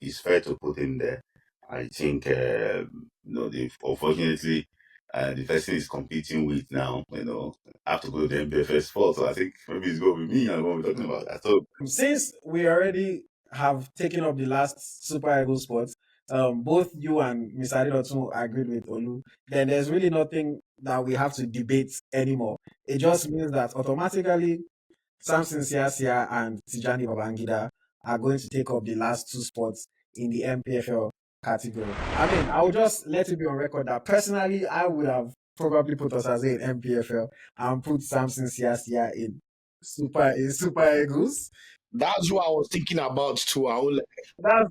it's fair to put him there. I think unfortunately the person is competing with now, have to go to the MPFS sport. So I think maybe it's going to be me and what we're talking about. I thought Since we already have taken up the last Super Eagles spot, both you and Mr. Adidotun agreed with Olu, then there's really nothing that we have to debate anymore. It just means that automatically Samson Siasia and Tijani Babangida are going to take up the last two spots in the MPFL category. I mean, I will just let it be on record that personally, I would have probably put us as in MPFL and put Samson Siasia in Super Eagles. That's what I was thinking about too.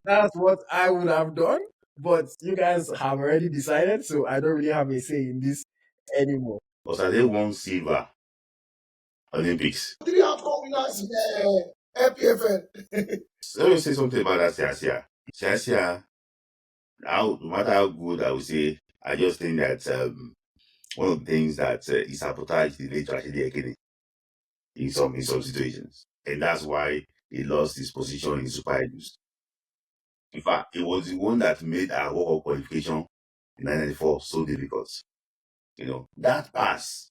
That's what I would have done. But you guys have already decided, so I don't really have a say in this anymore. Osade won silver Olympics. 3 AFCON winners in MPFL. So let me say something about that Siasia. Siasia, no matter how good I would say, I just think that one of the things that he sabotaged the late Rashidi Yekini in some situations. And that's why he lost his position in Super Eagles. In fact, it was the one that made our World Cup qualification in 1994 so difficult. That pass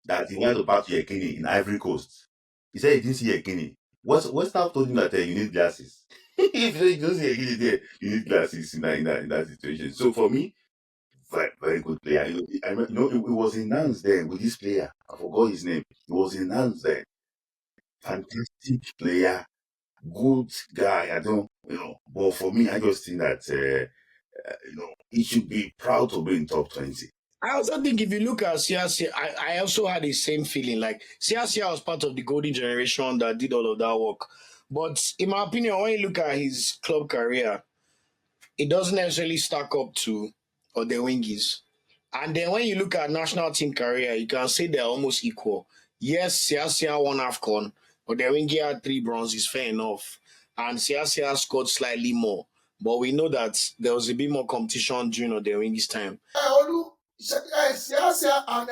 that he wanted to pass to Yekini in Ivory Coast. He said he didn't see Yekini. What staff told him that you need glasses? If you don't see Yekini there, you need glasses in that situation. So for me, very, very good player. It was announced then with this player. I forgot his name. It was announced then. Fantastic player, good guy. But for me, I just think that he should be proud to be in top 20. I also think if you look at Siasia, I also had the same feeling. Like Siasia was part of the golden generation that did all of that work. But in my opinion, when you look at his club career, it doesn't necessarily stack up to Odewingi's. And then when you look at national team career, you can say they're almost equal. Yes, Siasia won AFCON, Odewingi had 3 bronzes, fair enough. And Siasia scored slightly more. But we know that there was a bit more competition during Odewingi's time. Olu, Siasia and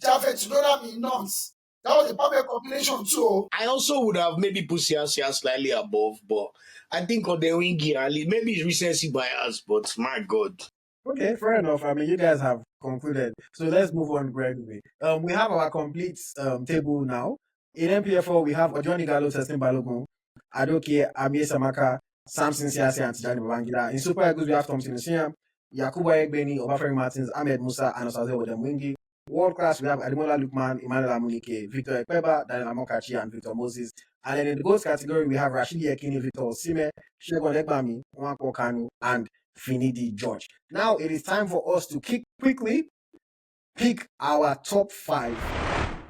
Javed Lorami in Nantes. That was a perfect combination too. I also would have maybe put Siasia slightly above, but I think Odewingi, maybe it's recency bias, but my God. Okay, fair enough. I mean, you guys have concluded. So let's move on gradually. We have our complete table now. In MPFL, we have Odion Ighalo, Teslim Balogun, Adoke, Amie Samaka, Samson Siasia, and Tijani Babangida. In Super Eagles, we have Thompson Usiyen, Yakubu Ayegbeni, Obafemi Martins, Ahmed Musa, and Osaze Odemwingi. World class, we have Ademola Lookman, Emmanuel Amunike, Victor Ikpeba, Daniel Amokachi, and Victor Moses. And then in the goals category, we have Rashidi Yekini, Victor Osimhen, Segun Odegbami, Nwankwo Kanu, and Finidi George. Now it is time for us to quickly pick our top 5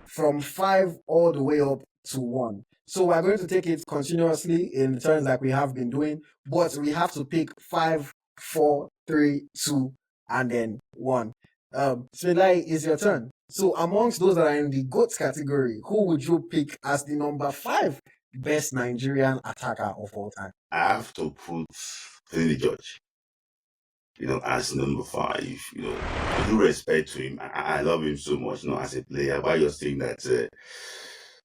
from 5 all the way up to 1. So we're going to take it continuously in turns like we have been doing, but we have to pick 5, 4, 3, 2, and then 1. Smelai, is your turn. So amongst those that are in the GOAT category, who would you pick as the number 5 best Nigerian attacker of all time? I have to put Finidi George, as number 5. With due respect to him, I love him so much, as a player. But you're saying that,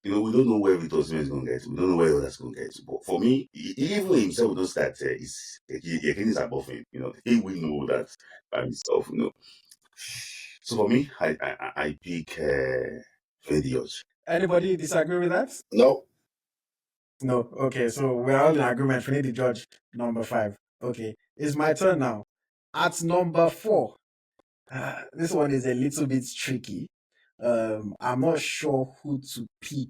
we don't know where Victor Osimhen is going to get. We don't know where others going to get. But for me, even himself knows that Yekini is above him. He will know that by himself. So for me, I pick Finidi George. Anybody disagree with that? No. No. Okay, so we're all in agreement. Finidi George, number 5. Okay, it's my turn now. At number 4, this one is a little bit tricky. I'm not sure who to pick.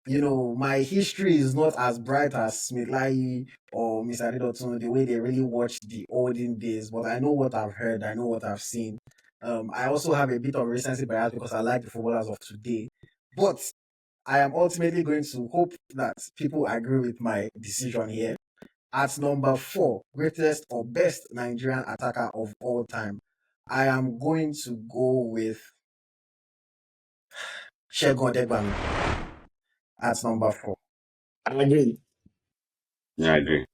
My history is not as bright as Smith Lai or Mr. Adedotun, the way they really watched the olden days, but I know what I've heard, I know what I've seen. I also have a bit of recency bias because I like the footballers of today. But I am ultimately going to hope that people agree with my decision here. At number 4, greatest or best Nigerian attacker of all time, I am going to go with Segun Odegbami at number 4. I agree. Yeah, I agree.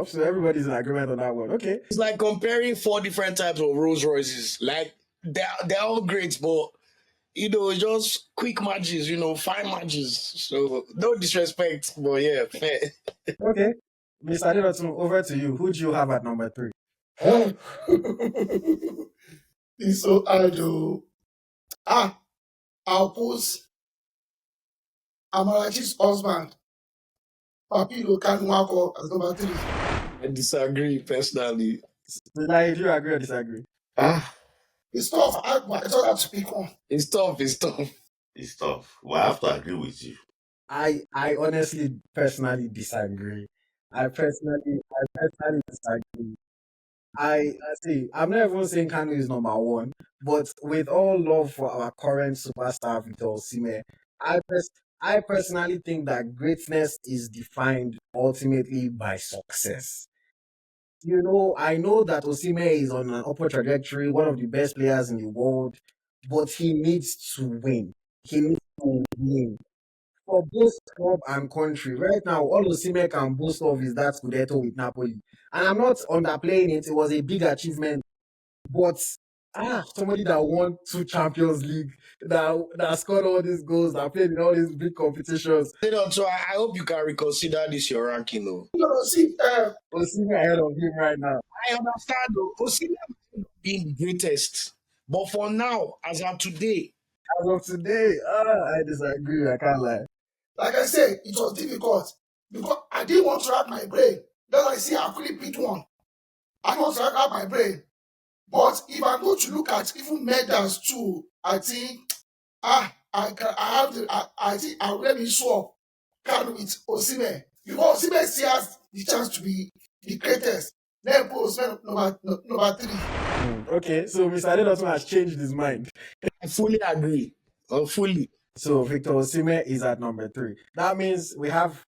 So everybody's in agreement on that one. Okay. It's like comparing 4 different types of Rolls Royces. Like they're all great, but just quick matches, 5 matches. So no disrespect, but yeah, fair. Okay. Mr. Adedotun, over to you. Who do you have at number 3? It's so hard to. I'll put Amokachi's husband, Papilo Nwankwo, as number 3. I disagree personally. Do you agree or disagree? It's tough. I don't have to pick one. It's tough. It's tough. Well, I have to agree with you. I honestly, personally disagree. I personally disagree. I see. I'm not even saying Kanu is number 1, but with all love for our current superstar Victor Osimhen, I personally think that greatness is defined ultimately by success. I know that Osimhen is on an upward trajectory, one of the best players in the world, but he needs to win. He needs to win for both club and country. Right now, all Osimhen can boast of is that Scudetto with Napoli. And I'm not underplaying it. It was a big achievement. But somebody that won 2 Champions League, that scored all these goals, that played in all these big competitions. So I hope you can reconsider this your ranking, though. Osimhen ahead of him right now. I understand, though. Osimhen being the greatest, but for now, as of today, I disagree. I can't lie. Like I said, it was difficult because I didn't want to wrap my brain. Then I see I couldn't pick one. I don't want to wrap my brain. But if I go to look at even medals too, I think I think I'll let me swap Kanu with Osimhen. Because Osimhen still has the chance to be the greatest. Then put Osimhen number 3. Okay, so Mr. Adedotun has changed his mind. I fully agree. Fully. So Victor Osimhen is at number 3. That means we have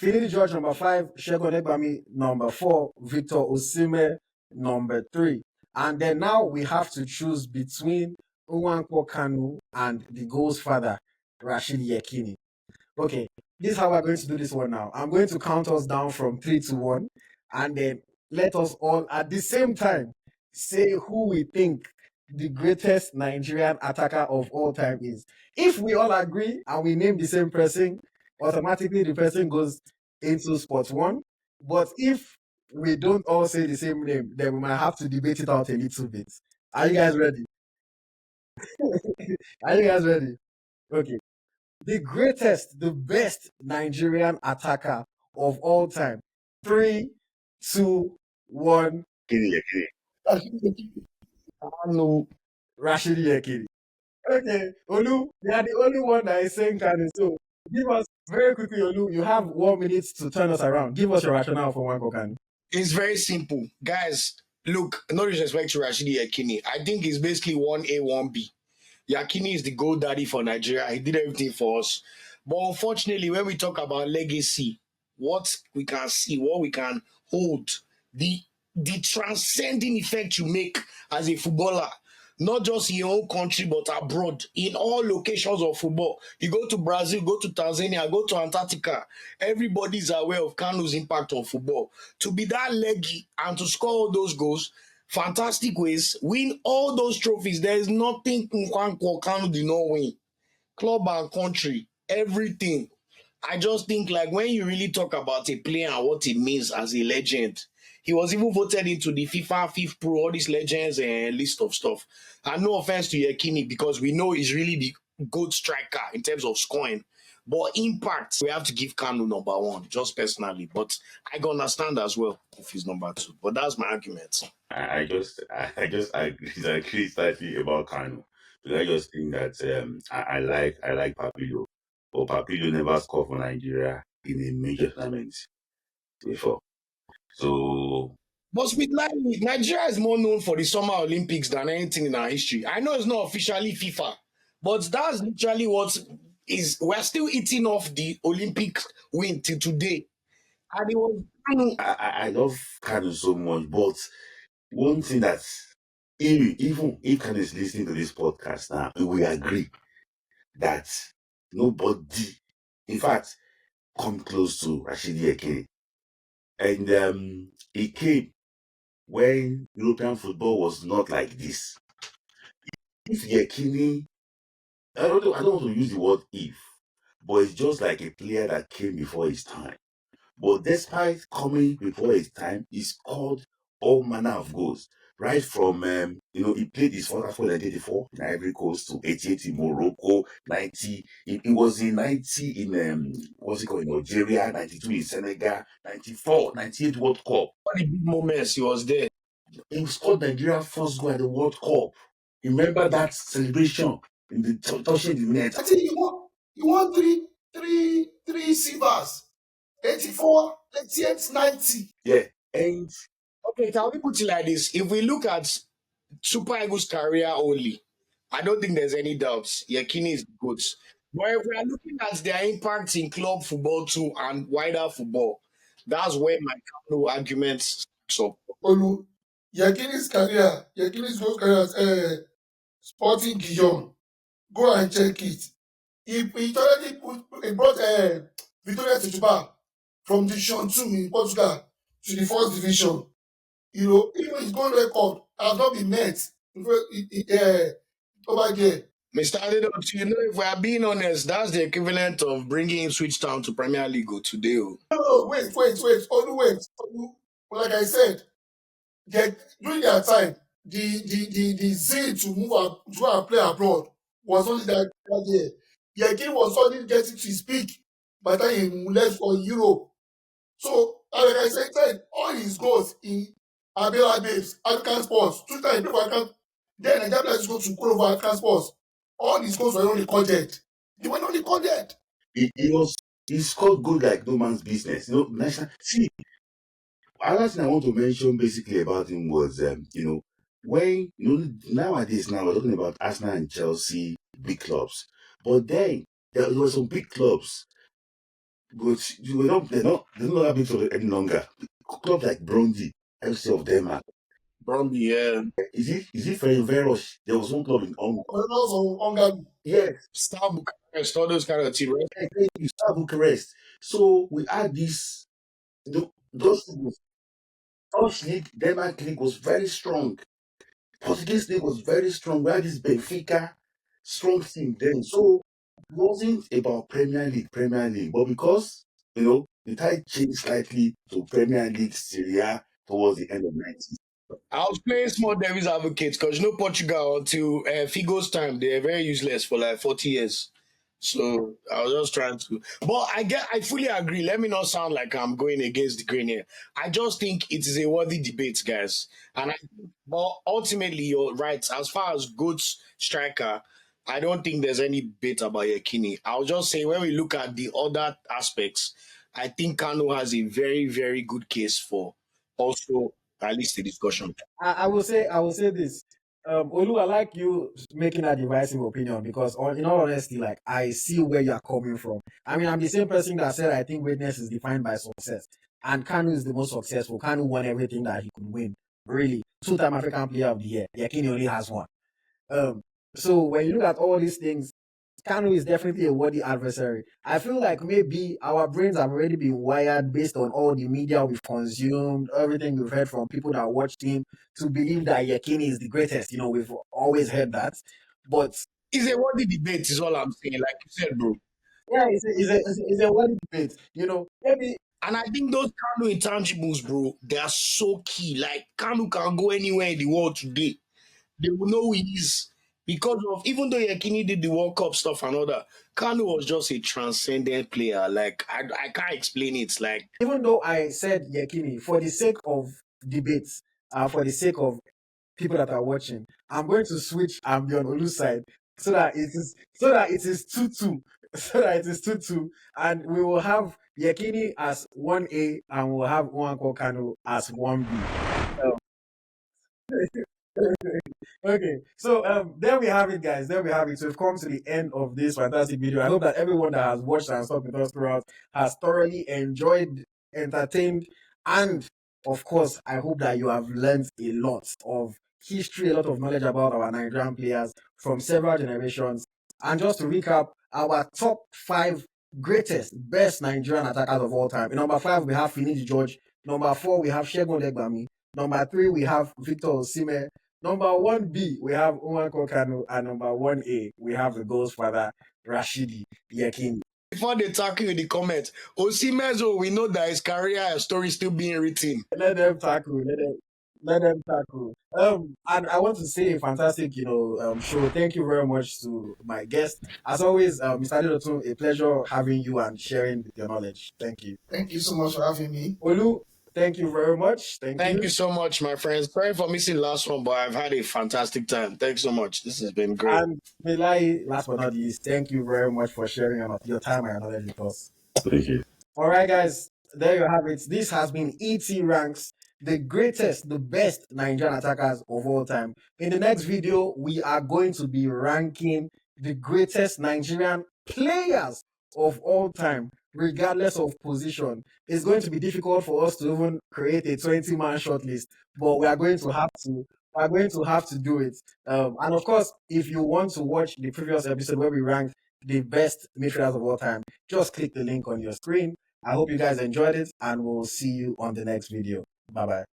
Finidi George number 5, Segun Odegbami number 4, Victor Osimhen number 3. And then now we have to choose between Nwankwo Kanu and the goal's father, Rashidi Yekini. Okay, this is how we're going to do this one now. I'm going to count us down from 3 to 1, and then let us all at the same time say who we think the greatest Nigerian attacker of all time is. If we all agree and we name the same person, automatically the person goes into spot 1. But if we don't all say the same name, then we might have to debate it out a little bit. Are you guys ready? Are you guys ready? Okay. The greatest, the best Nigerian attacker of all time. 3, 2, 1. No. Rashidi Yekini. Okay, Olu, you are the only one that is saying Kanu. So give us very quickly, Olu. You have 1 minute to turn us around. Give us your rationale for Nwankwo Kanu. It's very simple. Guys, look, no disrespect to Rashidi Yekini. I think it's basically 1A, 1B. Yakini is the gold daddy for Nigeria. He did everything for us. But unfortunately, when we talk about legacy, what we can see, what we can hold, the the transcending effect you make as a footballer, not just in your own country but abroad, in all locations of football. You go to Brazil, go to Tanzania, go to Antarctica. Everybody's aware of Kanu's impact on football. To be that leggy and to score all those goals, fantastic ways, win all those trophies. There is nothing Nwankwo Kanu did not win. Club and country, everything. I just think like when you really talk about a player and what it means as a legend, he was even voted into the FIFA Fifth Pro, all these legends and list of stuff. And no offense to Yekini because we know he's really the good striker in terms of scoring. But impact, we have to give Kanu number one, just personally. But I can understand as well if he's number two. But that's my argument. I just agree slightly about Kano. Because I just think that I like Papillo. But Papillo never scored for Nigeria in a major tournament before. So But with Nigeria is more known for the Summer Olympics than anything in our history. I know it's not officially FIFA, but that's literally what is. We're still eating off the Olympic win till today. And it was I love Kano so much. But one thing that even if Kano is listening to this podcast now, we agree that nobody, in fact, come close to Rashidi Yekini. And he came when European football was not like this. If Yekini, I don't want to use the word if, but it's just like a player that came before his time. But despite coming before his time, he scored all manner of goals. Right from he played his first for 1984 in Ivory Coast to 88 in Morocco, 90. It was in 90 in what's it called in Algeria, 92 in Senegal, 94, 98 World Cup. all the big moments he was there. He scored Nigeria's first goal at the World Cup. Remember that celebration in the touching the net. I think he won three silvers. 84, 88, 90. Yeah, and Okay, can we put it like this? If we look at Super Eagles' career only, I don't think there's any doubts. Yekini is good. But if we are looking at their impact in club football too and wider football, that's where my Kanu argument stacks up. Olu, Yekini's goal career at Sporting Gijon. Go and check it. He already he brought Victoria Tetuba from Division 2 in Portugal to the first division. Even his goal record has not been met over there. Mr. Adedotu, if we are being honest, that's the equivalent of bringing Switch Town to Premier League today. No, wait. Olu, like I said, during their time, the zeal to move out, to go and play abroad was only that year. Yekini was only getting to his peak by the time he left for Europe. So, like I said, all his goals in Abela Babes, African Sports, 2 times before African, then Nigeria players go to call over African Sports. All his goals were not recorded. They were not recorded. he scored goal like no man's business. National. See, another thing I want to mention basically about him was when nowadays now we're talking about Arsenal and Chelsea big clubs, but then there were some big clubs, but they're not that big for any longer. Clubs like Brondby, FC of Denmark. Bromby, yeah. Is it Ferencvaros? There was one club in Hungary. Also, Hungary. Yes, Star Bucharest, all those kind of teams, right? thank you, Star Bucharest. So we had this. Those Dutch league, Denmark league was very strong. Portuguese league was very strong. We had this Benfica strong team then. So it wasn't about Premier League, but because the tide changed slightly to Premier League Serie A towards the end of 90s. I was playing small devil's advocate because Portugal until Figo's time they were very useless for like 40 years. So I was just trying to, but I fully agree. Let me not sound like I'm going against the grain here. I just think it is a worthy debate, guys. But ultimately, you're right. As far as good striker, I don't think there's any debate about Yekini. I'll just say when we look at the other aspects, I think Kano has a very, very good case for also at least a discussion. I will say this. Olu, I like you making a divisive opinion because, in all honesty, like I see where you are coming from. I mean, I'm the same person that said I think greatness is defined by success, and Kanu is the most successful. Kanu won everything that he could win. Really, two-time African Player of the Year. Yekini only has one. Um, so when you look at all these things, Kanu is definitely a worthy adversary. I feel like maybe our brains have already been wired based on all the media we've consumed, everything we've heard from people that watched him, to believe that Yekini is the greatest. We've always heard that. But It's a worthy debate, is all I'm saying. Like you said, bro. yeah, it's a worthy debate. Maybe And I think those Kanu intangibles, bro, they are so key. Like Kanu can go anywhere in the world today. They will know who he is. Because of even though Yekini did the World Cup stuff and all that, Kanu was just a transcendent player. Like I can't explain it. Like even though I said Yekini, for the sake of debates, for the sake of people that are watching, I'm going to switch and be on Olu's side so that it is 2-2. So that it is 2-2. And we will have Yekini as 1A and we'll have Nwankwo Kanu as 1B. Okay, so there we have it, guys. There we have it. So we've come to the end of this fantastic video. I hope that everyone that has watched and stuck with us throughout has thoroughly enjoyed, entertained, and of course, I hope that you have learned a lot of history, a lot of knowledge about our Nigerian players from several generations. And just to recap, our top 5 greatest, best Nigerian attackers of all time. In number 5, we have Finidi George. Number 4, we have Segun Odegbami. Number 3, we have Victor Osimhen. Number 1B, we have Nwankwo Kanu, and number 1A, we have the Ghost Father, Rashidi Yekini. before they tackle you in the comments, Osimhen, we know that his career story is still being written. Let them tackle. Let them tackle. And I want to say a fantastic, show. Thank you very much to my guest. As always, Mr. Adedotu, a pleasure having you and sharing your knowledge. Thank you. Thank you so much for having me. Olu, thank you very much. Thank you so much, my friends. Sorry for missing the last one, but I've had a fantastic time. Thanks so much. This has been great. And Melai, last but not least, thank you very much for sharing your time and knowledge with us. Thank you. All right, guys, there you have it. This has been ET Ranks, the greatest, the best Nigerian attackers of all time. In the next video, we are going to be ranking the greatest Nigerian players of all time, regardless of position. It's going to be difficult for us to even create a 20-man shortlist, but we are going to have to. We're going to have to do it. And of course, if you want to watch the previous episode where we ranked the best midfielders of all time, just click the link on your screen. I hope you guys enjoyed it, and we'll see you on the next video. Bye-bye.